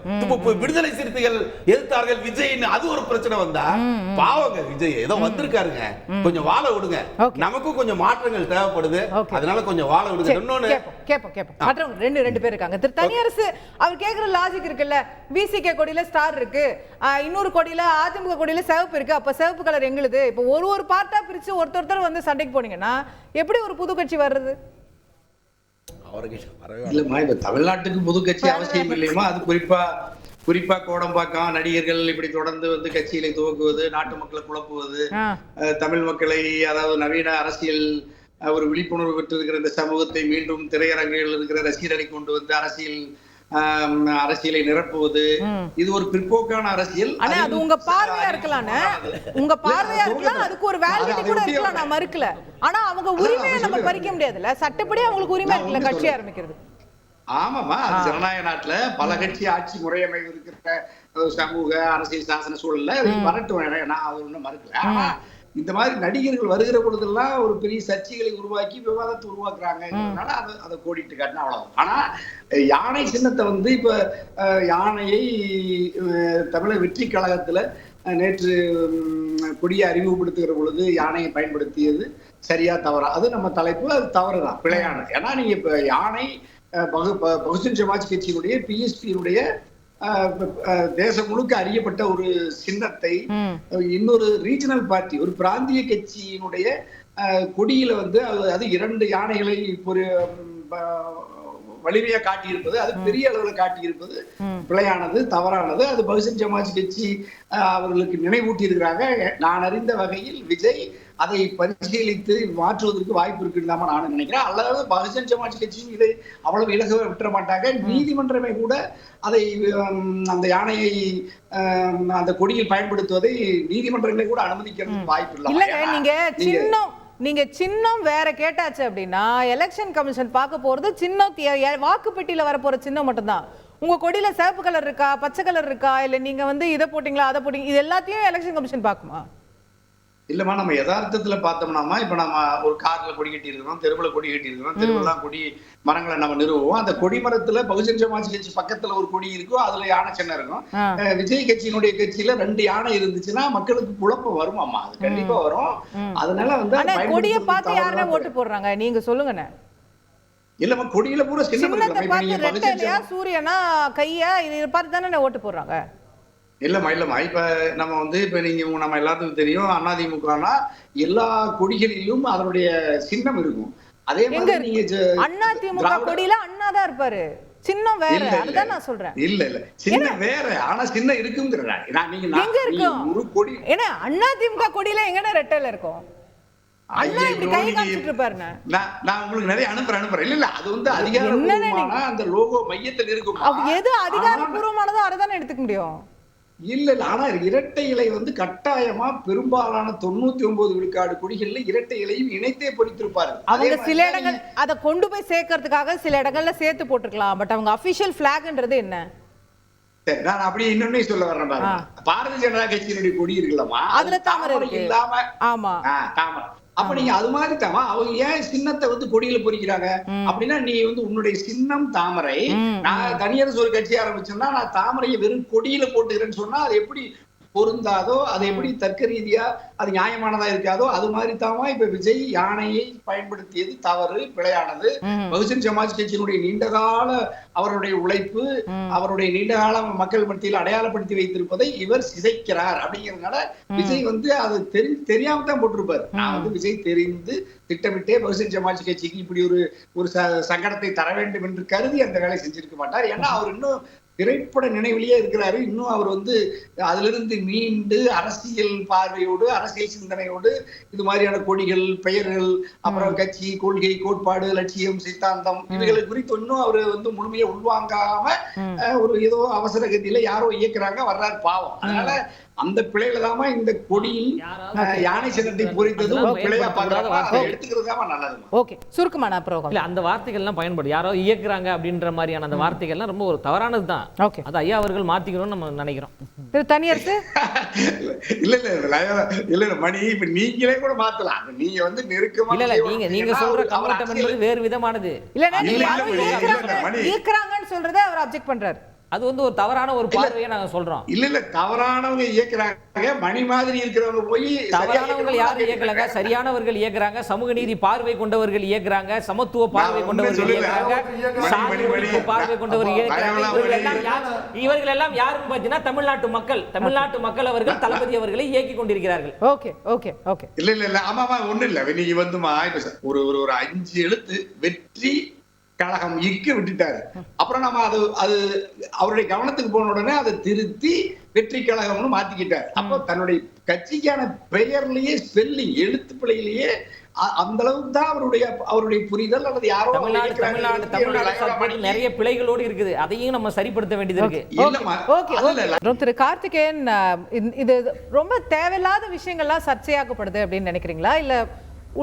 விடுதலை சிறுத்தைகள் எதிர்த்தார்கள் விஜய், அது ஒரு பிரச்சனை வந்தா பாவங்க விஜய் ஏதோ வந்திருக்காருங்க, கொஞ்சம் வாழ விடுங்க. நமக்கும் கொஞ்சம் மாற்றங்கள் தேவைப்படுது, அதனால கொஞ்சம் வாழ விடுங்க. இன்னொன்னு கேப்போம். ரெண்டு பேர் இருக்காங்க. திரு தனியரசு அவர் கேக்குற லாஜிக் இருக்குல்ல, விசிகே கொடியில ஸ்டார் இருக்கு, இன்னொரு கொடியில அதிமுக கொடியில சிவப்பு இருக்கு, அப்ப சிவப்பு கலர் எங்களுது. இப்போ ஒரு பார்ட்டா பிரிச்சு ஒருத்தர் வந்து சண்டைக்கு போனீங்கன்னா எப்படி ஒரு புது கட்சி வர்றது? இல்லம்மா, இப்ப தமிழ்நாட்டுக்கு புது கட்சி அவசியம் இல்லையுமா? அது குறிப்பா கோடம்பாக்கம் நடிகர்கள் இப்படி தொடர்ந்து வந்து கட்சிகளை துவக்குவது, நாட்டு மக்களை குழப்புவது, தமிழ் மக்களை, அதாவது நவீன அரசியல் ஒரு விழிப்புணர்வு பெற்றிருக்கிற இந்த சமூகத்தை மீண்டும் திரையரங்கில் இருக்கிற ரசிகர்களை கொண்டு வந்து அரசியலை நிரப்புவது, இது ஒரு பிற்போக்கான அரசியல். ஆனா அது உங்க பார்வையா இருக்கலாம், அதுக்கு ஒரு வேலிடிட்டி கூட இருக்கலாம், நான் மறுக்கல. ஆனா அவங்க உரிமையை நம்ம பறிக்க முடியாதுல்ல, சட்டப்படி அவங்களுக்கு உரிமை இருக்குல்ல கட்சி ஆரம்பிக்கிறது. ஆமாமா, ஜனநாயக நாட்டுல பல கட்சி ஆட்சி முறையமைவு இருக்கிற சமூக அரசியல் சாசன சூழல்ல வரட்டும், நான் அது ஒண்ணும் மறுக்கல. ஆனா இந்த மாதிரி நடிகர்கள் வருகிற பொழுதெல்லாம் ஒரு பெரிய சர்ச்சைகளை உருவாக்கி விவாதத்தை உருவாக்குறாங்கன்றதுனால அதை கோடிட்டு காட்டினா அவ்வளவுதான். ஆனா யானை சின்னத்தை வந்து இப்ப யானையை தமிழக வெற்றி கழகத்துல நேற்று கொடியை அறிமுகப்படுத்துகிற பொழுது யானையை பயன்படுத்தியது சரியா தவறா, அது நம்ம தலைப்பு, அது தவறுதான், பிழையானது. ஏன்னா நீங்க இப்ப யானை பகுஜன் சமாஜ் கட்சியினுடைய பிஎஸ்பியினுடைய தேசம் முழுக்க அறியப்பட்ட ஒரு சின்னத்தை இன்னொரு ரீஜனல் பார்ட்டி, ஒரு பிராந்திய கட்சியினுடைய கொடியில வந்து அது 2 யானைகளை ஒரு வலிமையா காட்டியிருப்பது, அது பெரிய அளவுல காட்டியிருப்பது பிழையானது, தவறானது. அது பகுஜன் சமாஜ் கட்சி அவர்களுக்கு நினைவூட்டி இருக்கிறாங்க. நான் அறிந்த வகையில் விஜய் அதை பரிசீலித்து மாற்றுவதற்கு வாய்ப்பு இருக்குன்னு தான் நான் நினைக்கிறேன். அல்லது பகுஜன் சமாஜ் கட்சியும் இதை அவ்வளவு இலகுவ விட்டுற மாட்டாங்க. நீதிமன்றமே கூட அதை அந்த யானையை அந்த கொடியில் பயன்படுத்துவதை நீதிமன்றங்களே கூட அனுமதிக்கிறதுக்கு வாய்ப்பு இல்லை. நீங்க சின்னம் வேற கேட்டாச்சு அப்படின்னா எலெக்ஷன் கமிஷன் பார்க்க போறது சின்னம், வாக்குப்பெட்டியில வர போற சின்னம் மட்டும்தான். உங்க கொடியில சிவப்பு கலர் இருக்கா, பச்சை கலர் இருக்கா, இல்ல நீங்க வந்து இதை போட்டீங்களா அதை போட்டீங்க, இது எல்லாத்தையும் எலெக்ஷன் கமிஷன் பார்க்குமா? இல்லம்மா, நம்ம யதார்த்தத்துல பார்த்தோம்னாமா, இப்ப நம்ம ஒரு கார்ல கொடி கட்டி இருக்கிறோம், தெருவுல கொடி கட்டி இருக்கிறோம், தெருவெல்லாம் கொடி மரங்களை நம்ம நிறுவுவோம். அந்த கொடி மரத்துல பகுஜன் சமாஜ் கட்சி பக்கத்துல ஒரு கொடி இருக்கும், அதுல யானை சின்னம் இருக்கும். விஜய் கட்சியினுடைய கட்சியில 2 யானை இருந்துச்சுன்னா மக்களுக்கு குழப்பம் வருமாமா, அது கண்டிப்பா வரும். அதனால வந்து கொடியை பார்த்து யாருன்னா ஓட்டு போடுறாங்க, நீங்க சொல்லுங்க. இல்லம்மா, கொடியில பூரா சின்ன சூரியனா கையா இதை பார்த்து தானே ஓட்டு போடுறாங்க. இல்லம்மா, இப்ப நம்ம வந்து இப்ப நீங்க நம்ம எல்லாத்துக்கும் தெரியும், அதிமுகனா எல்லா கொடிகளிலும் அதனுடைய சின்னம் இருக்கும். அதே மாதிரி நீங்க அதிமுக கொடியில அண்ணா தான் இருப்பாரு, சின்னம் வேற. அதுதான் நான் சொல்றேன். இல்ல சின்னம் வேற, ஆனா சின்னம் இருக்குங்கிறா. நீங்க எங்க இருக்கும் ஒரு கொடி? ஏன்னா அதிமுக கொடியில எங்கடா ரெட்டையில இருக்கும்? அண்ணா இப்படி கை காமிச்சிட்டு இருப்பாரு. நான் உங்களுக்கு நிறைய அனுப்புறேன். இல்ல அது வந்து அதிகாரப்பூர்வமான அந்த லோகோ மையத்தில் இருக்கும். எது அதிகாரப்பூர்வமானதோ அதை தானே எடுத்துக்க முடியும். இல்ல ஆனா இரட்டை இலை வந்து கட்டாயமா பெரும்பாலான 99 விழுக்காடு கொடிகள்ல இரட்டை இலையும் இணைத்தே பொறித்திருப்பாரு. அவங்க சில இடங்கள் அதை கொண்டு போய் சேர்க்கறதுக்காக சில இடங்கள்ல சேர்த்து போட்டுருக்கலாம். பட் அவங்க அபிஷியல் பிளாக்ன்றது என்ன? சரி, நான் அப்படி இன்னொன்னு சொல்ல வர்றேன் பாருங்க. பாரதிய ஜனதா கட்சியினுடைய கொடி இருக்குல்லமா, அதுல தாமரை இல்லாம. ஆமா, தாமரை. அப்ப நீங்க அது மாதிரி தாமா அவங்க ஏன் சின்னத்தை வந்து கொடியில பொறிக்கிறாங்க அப்படின்னா, நீ வந்து உன்னுடைய சின்னம் தாமரை, நான் தனியரசு ஒரு கட்சி ஆரம்பிச்சோம்னா நான் தாமரையை வெறும் கொடியில போட்டுக்கிறேன்னு சொன்னா அது எப்படி பொருந்தாதோ, அது எப்படி தர்க்க ரீதியா அது நியாயமானதா இருக்காதோ அது மாதிரி தாமா இப்ப விஜய் யானையை பயன்படுத்தியது தவறு, பிழையானது. பகுஜன் சமாஜ் கட்சியினுடைய நீண்டகால அவருடைய உழைப்பு, அவருடைய நீண்டகால மக்கள் மத்தியில் அடையாளப்படுத்தி வைத்திருப்பதை இவர் சிதைக்கிறார் அப்படிங்கிறதுனால விஜய் வந்து அது தெரியாம தான் போட்டிருப்பாரு. நான் வந்து விஜய் தெரிந்து திட்டமிட்டே பகுஜன் சமாஜ் கட்சிக்கு இப்படி ஒரு சங்கடத்தை தர வேண்டும் என்று கருதி அந்த வேலை செஞ்சிருக்க மாட்டார். ஏன்னா அவர் இன்னும் திரைப்பட நினைவிலேயே இருக்கிறாரு. இன்னும் அவர் வந்து அதிலிருந்து மீண்டு அரசியல் பார்வையோடு, அரசியல் சிந்தனையோடு, இது மாதிரியான கொடிகள், பெயர்கள், அப்புறம் கட்சி, கொள்கை, கோட்பாடு, லட்சியம், சித்தாந்தம் இவைகளை குறித்து இன்னும் அவர் வந்து முழுமையா உள்வாங்காம ஒரு ஏதோ அவசர கதியில யாரோ இயக்குறாங்க, வர்றாரு பாவம். அதனால அந்த பிழையில தாமா இந்த கொடியில் யானை சின்னத்தை பொறித்ததும் பிழையா பார்க்கறாங்க, எடுத்துக்கிறது தான் நல்லது. ஓகே, சுருக்கமான அப்புறம் இல்ல அந்த வார்த்தைகள்லாம் பயன்படும். யாரோ இயக்குறாங்க அப்படின்ற மாதிரியான அந்த வார்த்தைகள்லாம் ரொம்ப ஒரு தவறானது தான். ஓகே, அது ஐயா அவர்கள் மாத்திக்கணும்னு நம்ம நினைக்கிறோம். தனியரசு இல்ல மணி, இப்ப நீங்களே கூட மாத்தலாம். நீங்க வந்து நெருக்கமா இல்ல நீங்க சொல்ற கண்ணோட்டம் என்பது வேறு விதமானது. இயக்குறாங்கன்னு சொல்றதை அவர் அப்ஜெக்ட் பண்றாரு. அது வந்து ஒரு தவறான ஒரு பார்வையை நாங்க சொல்றோம். இல்ல தவறானவங்க இயக்குறாங்க, மணி மாதிரி இருக்கிறவங்க போய் தவறானவங்க யாரும் இயக்கலங்க, சரியானவர்கள் இயக்குறாங்க, சமூக நீதி பார்வை கொண்டவர்கள் இயக்குறாங்க, சமத்துவ பார்வை கொண்டவர்கள் இயக்குறாங்க, சாதி ஒழிப்பு பார்வை கொண்டவர்கள் இயக்குறாங்க. இவர்கள் எல்லாம் யாருன்னு பாத்தீங்கன்னா தமிழ்நாட்டு மக்கள் அவர்கள் தளபதி அவர்களை இயக்கி கொண்டிருக்கிறார்கள். Okay okay okay. இல்ல ஆமாமா ஒண்ணு இல்ல, நீங்க வந்துமா ஒரு 5 எழுத்து வெற்றி கழகம் இக்கு விட்டுட்டாரு. அப்புறம் நம்ம அது அவருடைய கவனத்துக்கு போன உடனே அதை திருத்தி வெற்றி கழகம்னு மாத்திக்கிட்டார். அப்போ தன்னுடைய கட்சிக்கான பெயர்லயே ஸ்பெல்லிங், எழுத்து பிழையிலேயே அந்த அளவுக்கு தான் அவருடைய புரிதல். அல்லது யாரோ தமிழ்நாடு நிறைய பிழைகளோடு இருக்குது, அதையும் நம்ம சரிப்படுத்த வேண்டியது இருக்கு. திரு கார்த்திகேயன், இது ரொம்ப தேவையில்லாத விஷயங்கள்லாம் சர்ச்சையாக்கப்படுது அப்படின்னு நினைக்கிறீங்களா, இல்ல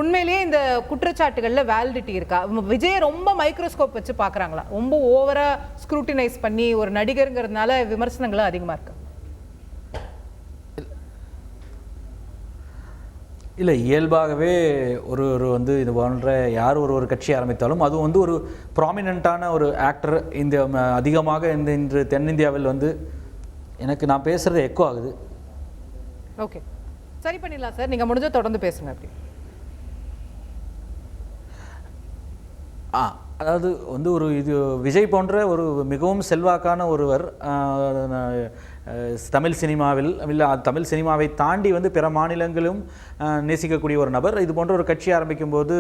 உண்மையிலேயே இந்த குற்றச்சாட்டுகள்ல வேலிடிட்டி இருக்கா? விஜய் ரொம்ப மைக்ரோஸ்கோப் வச்சு பாக்குறாங்களா, ரொம்ப ஓவரா ஸ்க்ரூட்டினைஸ் பண்ணி ஒரு நடிகருங்கிறதுனால விமர்சனங்களும் அதிகமா இருக்கு? இல்லை, இயல்பாகவே ஒரு வந்து இது போன்ற யார் ஒரு கட்சி ஆரம்பித்தாலும் அது வந்து ஒரு ப்ராமினெண்ட்டான ஒரு ஆக்டர் இந்த அதிகமாக இன்று தென்னிந்தியாவில் வந்து நான் பேசுறது எக்கோ ஆகுது. ஓகே, சரி பண்ணிடலாம் சார், நீங்க முடிஞ்ச தொடர்ந்து பேசுங்க. அப்படி அதாவது வந்து இது விஜய் போன்ற ஒரு மிகவும் செல்வாக்கான ஒருவர் தமிழ் சினிமாவில் இல்லை தமிழ் சினிமாவை தாண்டி வந்து பிற மாநிலங்களும் நேசிக்கக்கூடிய ஒரு நபர் இது போன்ற ஒரு கட்சி ஆரம்பிக்கும் போது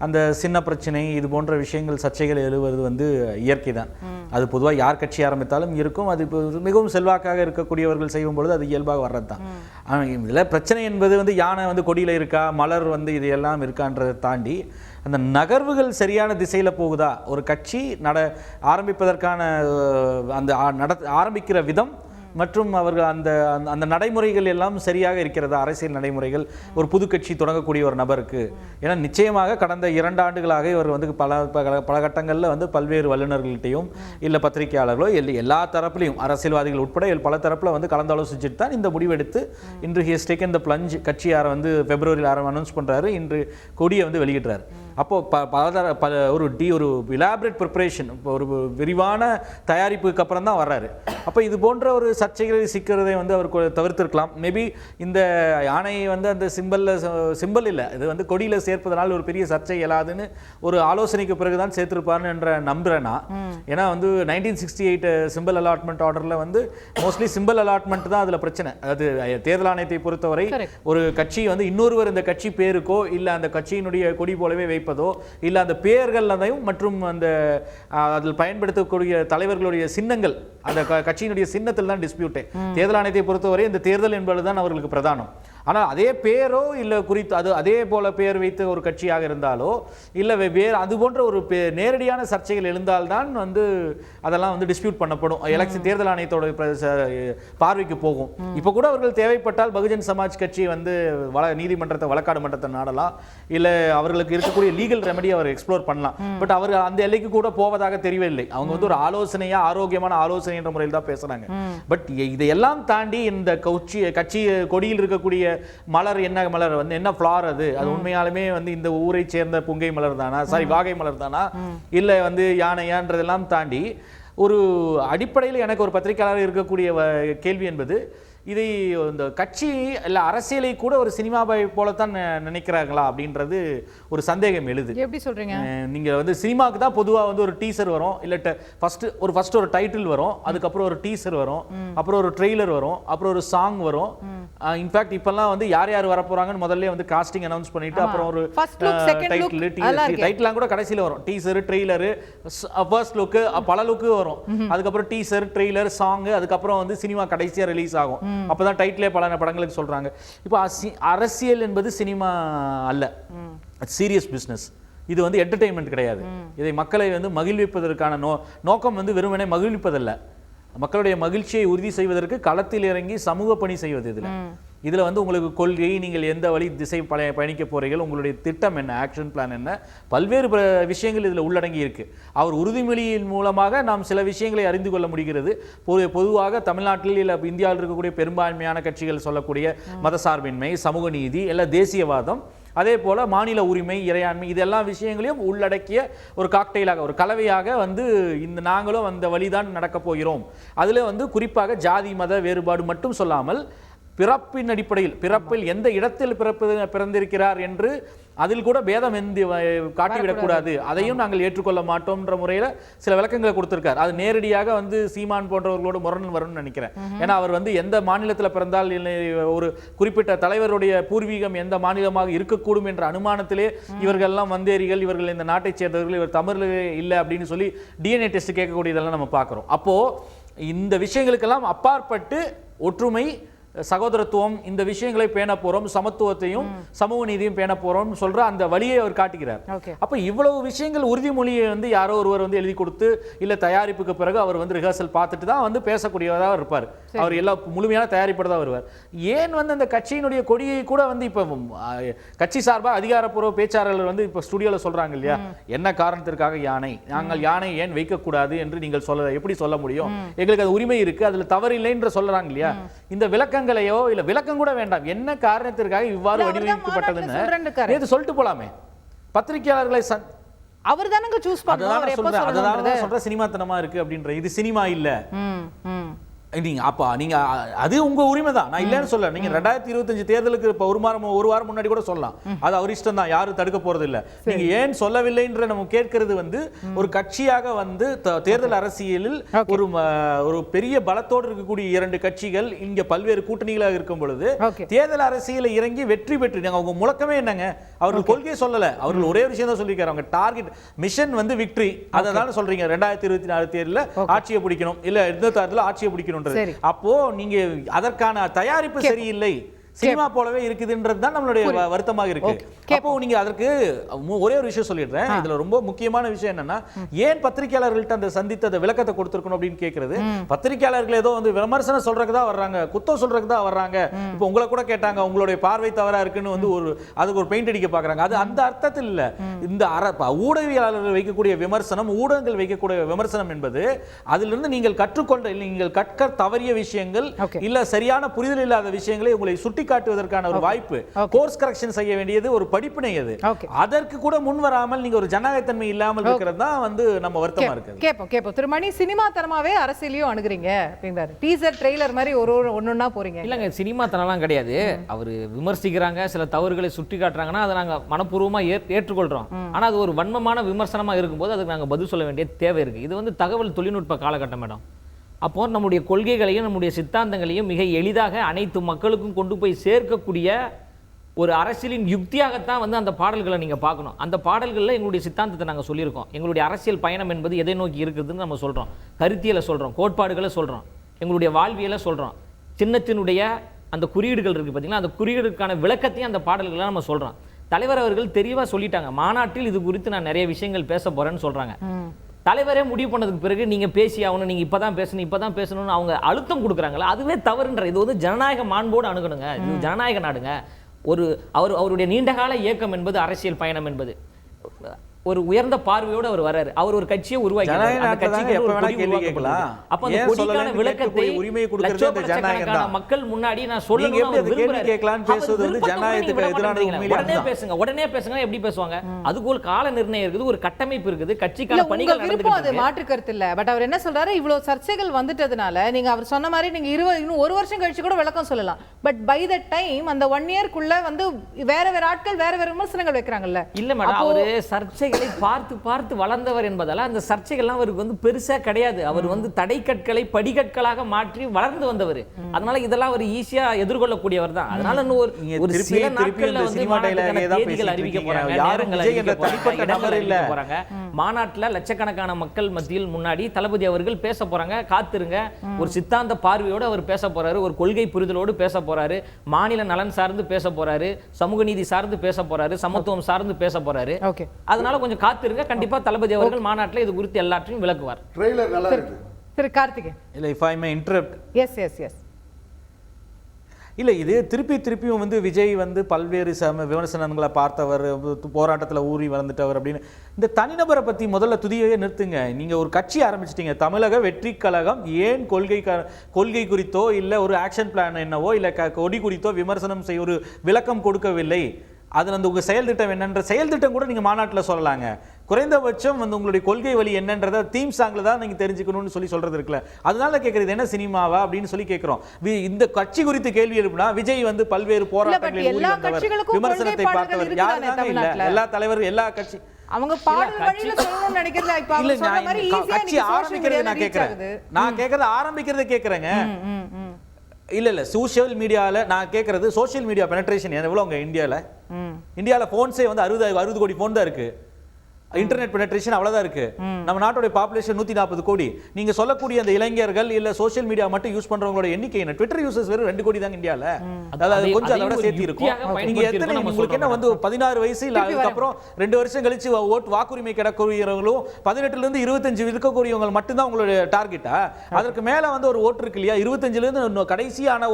அந்த சின்ன பிரச்சனை இது போன்ற விஷயங்கள் சர்ச்சைகள் எழுவது வந்து இயற்கை தான். அது பொதுவாக யார் கட்சி ஆரம்பித்தாலும் இருக்கும். அது இப்போ மிகவும் செல்வாக்காக இருக்கக்கூடியவர்கள் செய்யும் பொழுது அது இயல்பாக வர்றது தான். இதில் பிரச்சனை என்பது வந்து யானை வந்து கொடியில் இருக்கா, மலர் வந்து இது எல்லாம் இருக்கான்றதை தாண்டி அந்த நகர்வுகள் சரியான திசையில் போகுதா, ஒரு கட்சி ஆரம்பிப்பதற்கான அந்த ஆரம்பிக்கிற விதம் மற்றும் அவர்கள் அந்த அந்த நடைமுறைகள் எல்லாம் சரியாக இருக்கிறதா, அரசியல் நடைமுறைகள் ஒரு புது கட்சி தொடங்கக்கூடிய ஒரு நபருக்கு. ஏன்னா நிச்சயமாக கடந்த 2 ஆண்டுகளாக இவர் வந்து பல கட்டங்களில் வந்து பல்வேறு வல்லுநர்கள்ட்டையும் இல்லை பத்திரிகையாளர்களோ எல்லா தரப்புலையும் அரசியல்வாதிகள் உட்பட பல தரப்பில் வந்து கலந்தாலோசிச்சுட்டு தான் இந்த முடிவெடுத்து இன்று he has taken the plunge. கட்சியாரை வந்து பிப்ரவரியில் அனௌன்ஸ் பண்ணுறாரு, இன்று கொடியை வந்து வெளியிடுறாரு. அப்போது ஒரு இலாபரேட் ப்ரிப்பரேஷன், ஒரு விரிவான தயாரிப்புக்கு அப்புறம் தான் வர்றாரு. அப்போ இது போன்ற ஒரு சர்ச்சைகளை சிக்கிறதை வந்து அவர் தவிர்த்திருக்கலாம். மேபி இந்த யானையை வந்து அந்த சிம்பல் இல்லை, இது வந்து கொடியில் சேர்ப்பதனால் ஒரு பெரிய சர்ச்சை இயலாதுன்னு ஒரு ஆலோசனைக்கு பிறகுதான் சேர்த்திருப்பார்னு என்ற நம்புறேன்னா. ஏன்னா வந்து 1968 சிம்பிள் அலாட்மெண்ட் ஆர்டரில் வந்து மோஸ்ட்லி சிம்பிள் அலாட்மெண்ட் தான் அதில் பிரச்சனை. அதாவது தேர்தல் ஆணையத்தை பொறுத்தவரை ஒரு கட்சி வந்து இன்னொருவர் இந்த கட்சி பேருக்கோ இல்லை அந்த கட்சியினுடைய கொடி போலவே வைப்பதோ இல்லை அந்த பெயர்களையும் மற்றும் அந்த அதில் பயன்படுத்தக்கூடிய தலைவர்களுடைய சின்னங்கள் அந்த கட்சியினுடைய சின்னத்தில் தான் டிஸ்பியூட்டே. தேர்தல் ஆணையத்தை பொறுத்தவரை இந்த தேர்தல் என்பதுதான் அவர்களுக்கு பிரதானம். ஆனால் அதே பேரோ இல்லை குறித்து அதே போல பெயர் வைத்த ஒரு கட்சியாக இருந்தாலோ இல்லை வேறு அது போன்ற ஒரு நேரடியான சர்ச்சைகள் எழுந்தால்தான் வந்து அதெல்லாம் வந்து டிஸ்பியூட் பண்ணப்படும், எலெக்ஷன் தேர்தல் ஆணையத்தோட பார்வைக்கு போகும். இப்போ கூட அவர்கள் தேவைப்பட்டால் பகுஜன் சமாஜ் கட்சி வந்து நீதிமன்றத்தை வழக்காடு மன்றத்தை நாடலாம், இல்லை அவர்களுக்கு இருக்கக்கூடிய லீகல் ரெமெடி அவர் எக்ஸ்ப்ளோர் பண்ணலாம். பட் அவர்கள் அந்த எல்லைக்கு கூட போவதாக தெரியவில்லை. அவங்க வந்து ஒரு ஆலோசனையா, ஆரோக்கியமான ஆலோசனை என்ற முறையில் தான் பேசுறாங்க. பட் இதையெல்லாம் தாண்டி இந்த கட்சி கொடியில் இருக்கக்கூடிய மலர் என்ன மலர் வந்து என்ன ஃப்ளார், அது உண்மையாலுமே வந்து இந்த ஊரை சேர்ந்த புங்கை மலர் தானா, வாகை மலர் தானா, இல்லை வந்து யானையான்றதெல்லாம் தாண்டி ஒரு அடிப்படையில் எனக்கு ஒரு பத்திரிகையாளர் இருக்கக்கூடிய கேள்வி என்பது, இதை இந்த கட்சி இல்லை அரசியலை கூட ஒரு சினிமாவை போலத்தான் நினைக்கிறாங்களா அப்படின்றது ஒரு சந்தேகம் எழுது. எப்படி சொல்றீங்க? நீங்க வந்து சினிமாவுக்கு தான் பொதுவாக வந்து ஒரு டீசர் வரும், இல்லை ஃபர்ஸ்ட் ஒரு டைட்டில் வரும், அதுக்கப்புறம் ஒரு டீசர் வரும், அப்புறம் ஒரு ட்ரெய்லர் வரும், அப்புறம் ஒரு சாங் வரும். இன்ஃபேக்ட் இப்பெல்லாம் வந்து யார் யார் வர போறாங்கன்னு முதல்ல வந்து காஸ்டிங் அனௌன்ஸ் பண்ணிட்டு அப்புறம் ஒரு டைட்டிலாம் கூட கடைசியில் வரும். டீசர், ட்ரெய்லர், ஃபர்ஸ்ட் லுக், பல லுக்கு வரும். அதுக்கப்புறம் டீசர், ட்ரெய்லர், சாங், அதுக்கப்புறம் வந்து சினிமா கடைசியா ரிலீஸ் ஆகும். அப்பதான் டைட்டிலே பல படங்களுக்கு சொல்றாங்க. இப்போ அரசியல் என்பது சினிமா அல்ல, சீரியஸ் பிசினஸ். இது வந்து என்டர்டெயின்மெண்ட் கிடையாது. இதை மக்களை வந்து மகிழ்விப்பதற்கான நோக்கம் வந்து வெறுமனே மகிழ்விப்பதல்ல, மக்களுடைய மகிழ்ச்சியை உறுதி செய்வதற்கு களத்தில் இறங்கி சமூக பணி செய்வது. இதுல வந்து உங்களுக்கு கொள்கை, நீங்கள் எந்த வழி திசை பயணிக்க போறீர்கள், உங்களுடைய திட்டம் என்ன, ஆக்ஷன் பிளான் என்ன, பல்வேறு விஷயங்கள் இதில் உள்ளடங்கி இருக்கு. அவர் உறுதிமொழியின் மூலமாக நாம் சில விஷயங்களை அறிந்து கொள்ள முடிகிறது. பொதுவாக தமிழ்நாட்டில் இல்லை இந்தியாவில் இருக்கக்கூடிய பெரும்பான்மையான கட்சிகள் சொல்லக்கூடிய மதசார்பின்மை, சமூக நீதி, எல்லாம் தேசியவாதம், அதே போல மாநில உரிமை, இறையாண்மை, இதெல்லாம் விஷயங்களையும் உள்ளடக்கிய ஒரு காக்டெயிலாக, ஒரு கலவையாக வந்து நாங்களும் அந்த வழிதான் நடக்கப் போகிறோம். அதில் வந்து குறிப்பாக ஜாதி மத வேறுபாடு மட்டும் சொல்லாமல் பிறப்பின் அடிப்படையில், பிறப்பில் எந்த இடத்தில் பிறந்திருக்கிறார் என்று அதில் கூட பேதம் காட்டிவிடக்கூடாது, அதையும் நாங்கள் ஏற்றுக்கொள்ள மாட்டோம்ன்ற முறையில் சில விளக்கங்களை கொடுத்திருக்கார். அது நேரடியாக வந்து சீமான் போன்றவர்களோடு முரண் வரும்னு நினைக்கிறேன். ஏன்னா அவர் வந்து எந்த மாநிலத்தில் பிறந்தால், ஒரு குறிப்பிட்ட தலைவருடைய பூர்வீகம் எந்த மாநிலமாக இருக்கக்கூடும் என்ற அனுமானத்திலே இவர்கள்லாம் வந்தேரிகள், இவர்கள் இந்த நாட்டை சேர்ந்தவர்கள், இவர் தமிழ் இல்லை அப்படின்னு சொல்லி டிஎன்ஏ டெஸ்ட் கேட்கக்கூடியதெல்லாம் நம்ம பார்க்குறோம். அப்போ இந்த விஷயங்களுக்கெல்லாம் அப்பாற்பட்டு ஒற்றுமை, சகோதரத்துவம், இந்த விஷயங்களை பேண போறோம், சமத்துவத்தையும் சமூக நீதியும் பேண போறோம் சொல்ற அந்த வழியை அவர் காட்டுகிறார். அப்ப இவ்வளவு விஷயங்கள் உறுதிமொழியை வந்து யாரோ ஒருவர் வந்து எழுதி கொடுத்து இல்ல தயாரிப்புக்கு பிறகு அவர் வந்து ரிஹர்சல் பார்த்துட்டு தான் வந்து பேசக்கூடியவராக இருப்பார். அவர் எல்லா முழுமையான தயாரிப்போட தான் வருவார். ஏன் வந்து அந்த கட்சியினுடைய கொடியை கூட வந்து இப்ப கட்சி சார்பாக அதிகாரப்பூர்வ பேச்சாளர்கள் வந்து இப்ப ஸ்டுடியோல சொல்றாங்க இல்லையா, என்ன காரணத்திற்காக யானை, நாங்கள் யானை ஏன் வைக்கக்கூடாது என்று நீங்கள் எப்படி சொல்ல முடியும், எங்களுக்கு அது உரிமை இருக்கு, அதுல தவறு இல்லை என்று சொல்றாங்க இல்லையா. இந்த விளக்கங்களையோ இல்ல விளக்கம் கூட வேண்டாம், என்ன காரணத்திற்காக இவ்வாறு வடிவமைக்கப்பட்டதுன்னு சொல்லிட்டு போலாமே. பத்திரிகையாளர்களை அவர் தானங்க சூஸ் பண்றாரு. அதனால சொல்ற சினிமாத்தனமா இருக்கு அப்படின்ற, இது சினிமா இல்ல. நீங்க அது உங்க உரிமை தான், நான் இல்லைன்னு சொல்ல. நீங்க 2025 தேர்தலுக்கு இப்ப ஒரு வாரம் முன்னாடி கூட சொல்லலாம், அது அவர் இஷ்டம் தான், யாரும் தடுக்க போறது இல்ல. நீங்க ஏன் சொல்லவில்லைன்ற நம்ம கேட்கிறது வந்து ஒரு கட்சியாக வந்து தேர்தல் அரசியலில் ஒரு பெரிய பலத்தோடு இருக்கக்கூடிய இரண்டு கட்சிகள் இங்க பல்வேறு கூட்டணிகளாக இருக்கும் பொழுது தேர்தல் அரசியல இறங்கி வெற்றி பெற்று, அவங்க முழக்கமே என்னங்க, அவர்கள் கொள்கையை சொல்லல, அவர்கள் ஒரே விஷயம் தான் சொல்லியிருக்காங்க, அவங்க டார்கெட் மிஷன் வந்து விக்டரி. அதை தானே சொல்றீங்க, 2024 தேர்தலில் ஆட்சியை பிடிக்கணும், இல்ல 2026 ஆட்சியை பிடிக்கணும். அப்போ நீங்க அதற்கான தயாரிப்பு சரியில்லை, சினிமா போலவே இருக்குதுன்றது தான் நம்மளுடைய வருத்தமாக இருக்கு. அப்போ நீங்க அதற்கு ஒரே ஒரு விஷயம் சொல்லிடுறேன், இதுல ரொம்ப முக்கியமான விஷயம் என்னன்னா, ஏன் பத்திரிகையாளர்கள்ட்ட அந்த சந்தித்த விளக்கத்தை கொடுத்திருக்கணும் அப்படின்னு கேட்கறது. பத்திரிகையாளர்கள் ஏதோ வந்து விமர்சனம் சொல்றதுக்கு தான் வர்றாங்க, குத்தம் சொல்றதுக்கு தான் வர்றாங்க. இப்போ உங்களை கூட கேட்டாங்க, உங்களுடைய பார்வை தவறா இருக்குன்னு வந்து அதுக்கு ஒரு பெயிண்ட் அடிக்க பாக்குறாங்க. அது அந்த அர்த்தத்தில் இல்ல. இந்த ஊடகவியலாளர்கள் வைக்கக்கூடிய விமர்சனம், ஊடகங்கள் வைக்கக்கூடிய விமர்சனம் என்பது அதிலிருந்து நீங்கள் கற்றுக்கொண்ட, நீங்கள் கற்க தவறிய விஷயங்கள் இல்ல சரியான புரிதல் இல்லாத விஷயங்களை உங்களை சுட்டி காட்டுவதற்கான ஒரு வாய்ப்பு, கோர்ஸ் கரெக்ஷன் செய்ய வேண்டியது ஒரு படிப்பினை. அது அதற்கு கூட முன் வராமல் நீங்க ஒரு ஜனநாயகத்தன்மை இல்லாமல் இருக்கிறது தான் வந்து நம்ம வருத்தமா இருக்கு. கேப்போம் திரு மணி, சினிமா தரமாவே அரசியலையும் அணுகுறீங்க அப்படிங்கிறாரு. டீசர் ட்ரெய்லர் மாதிரி ஒன்னொன்னா போறீங்க. இல்லங்க, சினிமா தரம்லாம் கிடையாது. அவர் விமர்சிக்கிறாங்க, சில தவறுகளை சுட்டி காட்டுறாங்கன்னா அதை நாங்க மனப்பூர்வமா ஏற்றுக்கொள்றோம். ஆனா அது ஒரு வன்மமான விமர்சனமா இருக்கும்போது அதுக்கு நாங்க பதில் சொல்ல வேண்டிய தேவை இருக்கு. இது வந்து தகவல் தொழில்நுட்ப காலகட்டம் மேடம். அப்போ நம்முடைய கொள்கைகளையும் நம்முடைய சித்தாந்தங்களையும் மிக எளிதாக அனைத்து மக்களுக்கும் கொண்டு போய் சேர்க்கக்கூடிய ஒரு அரசியலின் யுக்தியாகத்தான் வந்து அந்த பாடல்களை நீங்கள் பார்க்கணும். அந்த பாடல்களில் எங்களுடைய சித்தாந்தத்தை நாங்கள் சொல்லியிருக்கோம். எங்களுடைய அரசியல் பயணம் என்பது எதை நோக்கி இருக்குதுன்னு நம்ம சொல்கிறோம், கருத்தியலை சொல்கிறோம், கோட்பாடுகளை சொல்கிறோம், எங்களுடைய வாழ்வியலை சொல்கிறோம், சின்னத்தினுடைய அந்த குறியீடுகள் இருக்குது பார்த்தீங்களா, அந்த குறியீடுக்கான விளக்கத்தையும் அந்த பாடல்களை நம்ம சொல்கிறோம். தலைவர் அவர்கள் தெளிவாக சொல்லிட்டாங்க, மாநாட்டில் இது குறித்து நான் நிறைய விஷயங்கள் பேச போகிறேன்னு சொல்கிறாங்க. தலைவரே முடிவு பண்ணதுக்கு பிறகு நீங்க பேசி ஆகணும், நீங்க இப்பதான் பேசணும்னு அவங்க அழுத்தம் கொடுக்குறாங்களா, அதுவே தவறுன்ற. இது வந்து ஜனநாயக மாண்போடு அணுகணுங்க, இது ஜனநாயக நாடுங்க. அவருடைய நீண்டகால இயக்கம் என்பது அரசியல் பயணம் என்பது ஒரு உயர்ந்த பார்வையோடு அவர் வர்றாரு. அவர் ஒரு கட்சியை உருவாக்கி அப்ப அந்த கொடிக்கான விளக்கத்தை லட்சக்கணக்கான மக்கள் முன்னாடி நான் சொல்லணும் உடனே பேசுங்க. எப்படி பேசுவாங்க? அதுக்கு ஒரு கால நிர்ணயம் இருக்குது, ஒரு கட்டமைப்பு இருக்குது, கட்சிக்கான பணிகள் நடந்துட்டு மாற்று கருத்து இல்ல. பட் அவர் என்ன சொல்றாரு, இவ்வளவு சர்ச்சைகள் வந்துட்டதுனால நீங்க அவர் சொன்ன மாதிரி நீங்க இன்னும் ஒரு வருஷம் கழிச்சு கூட விளக்கம் சொல்லலாம். பட் பை த டைம் அந்த 1 இயர்க்குள்ள வந்து வேற வேற ஆட்கள் வேற வேற விமர்சனங்கள் வைக்கிறாங்கல்ல. இல்ல மேடம், அவரு சர்ச்சைகளை பார்த்து பார்த்து வளர்ந்தவர் என்பதால அந்த சர்ச்சைகள்லாம் அவருக்கு வந்து பெருசா கிடையாது. அவர் வந்து தடைக்கற்களை படிக்கற்களாக மாற்றி வளர்ந்து வந்தவர். அதனால இதெல்லாம் அவர் ஈஸியா எதிர்கொள்ளக்கூடியவர் தான். அதனால ஒரு சில நாட்கள்ல வந்து தேதிகள் அறிவிக்க போறாங்க, நேரங்கள் அறிவிக்க போறாங்க. மாநாட்டுல லட்சக்கணக்கான மக்கள் மத்தியில் முன்னாடி தளபதி அவர்கள் பேச போறாங்க. காத்திருங்க. ஒரு சித்தாந்த பார்வையோடு அவர் பேச போறாரு, ஒரு கொள்கை புரிதலோடு பேச போறாரு, மாநில நலன் சார்ந்து பேச போறாரு, சமூக நீதி சார்ந்து பேச போறாரு, சமத்துவம் சார்ந்து பேச போறாரு. அதனால கொஞ்சம் காத்திருங்க. கண்டிப்பா தளபதி அவர்கள் மாநாட்டில் இது குறித்து எல்லாத்தையும் விளக்குவார். ட்ரெய்லர் நல்லா இருக்கு. திரு கார்த்திகேயன், இல்ல if I may interrupt. Yes இல்ல இது திருப்பியும் வந்து விஜய் வந்து பல்வேறு விமர்சனங்களை பார்த்தவர், போராட்டத்தில் ஊறி வளர்ந்துட்டவர் அப்படின்னு இந்த தனிநபரை பத்தி முதல்ல துதியவே நிறுத்துங்க. நீங்க ஒரு கட்சி ஆரம்பிச்சிட்டீங்க, தமிழக வெற்றி கழகம். ஏன் கொள்கை குறித்தோ இல்ல ஒரு ஆக்ஷன் பிளான் என்னவோ இல்ல கொடி குறித்தோ விமர்சனம் செய்ய ஒரு விளக்கம் கொடுக்கவில்லை. அதுல அந்த உங்க செயல் திட்டம் என்னன்ற செயல் திட்டம் கூட நீங்க மாநாட்டில் சொல்லலாங்க. குறைந்தபட்சம் வந்து உங்களுடைய கொள்கை வழி என்னன்றதை தீம் சாங்ல தான் நீங்க தெரிஞ்சுக்கணும்னு சொல்றது இருக்குல்ல. அதனால கேட்கறது என்ன சினிமாவா அப்படின்னு சொல்லி கேட்கிறோம். இந்த கட்சி குறித்து கேள்வி எழுப்புனா விஜய் வந்து பல்வேறு போராட்டங்களில் விமர்சனத்தை பார்த்தவர் யாருதாங்க இல்ல. எல்லா தலைவர்கள் எல்லா கட்சி அவங்க பாடல் வழியில சொல்லணும்னு நினைக்கிறதா? இப்ப அவங்க சொன்ன மாதிரி ஈஸியா கட்சி ஆரம்பிக்கிறது நான் கேட்கறது ஆரம்பிக்கிறது கேட்கறேங்க. இல்ல சோஷியல் மீடியால நான் கேட்கறது சோஷியல் மீடியா பெனட்ரேஷன் எவ்வளவு உங்க இந்தியால போன்ஸே வந்து 60 கோடி போன் தான் இருக்கு. இன்டர்நெட் பெனட்ரேஷன் அவ்வளவுதான் இருக்கு. நம்ம நாட்டோட பாப்புலேஷன் 140 கோடி. நீங்க சொல்லக்கூடிய அந்த இளைஞர்கள் இல்ல சோஷியல் மீடியா மட்டும் யூஸ் பண்றவங்களோட எண்ணிக்கை என்ன? ட்விட்டர் யூசர்ஸ் வெறும் 2 கோடி தான் இந்தியால. அதாவது கொஞ்சம் அதோட சேர்த்து இருக்கும். நீங்க எத்தனை உங்களுக்கு என்ன வந்து 16 வயசு இல்ல அதுக்கு அப்புறம் 2 வருஷம் கழிச்சு வாக்குரிமை கிடக்கூடியவங்களும் 18ல இருந்து 25 இருக்கக்கூடியவங்க மட்டும் தான் உங்களோட டார்கெட்டா? அதற்கு மேல வந்து ஒரு ஓட்டு இருக்கு இல்லையா? 25ல இருந்து கடைசியான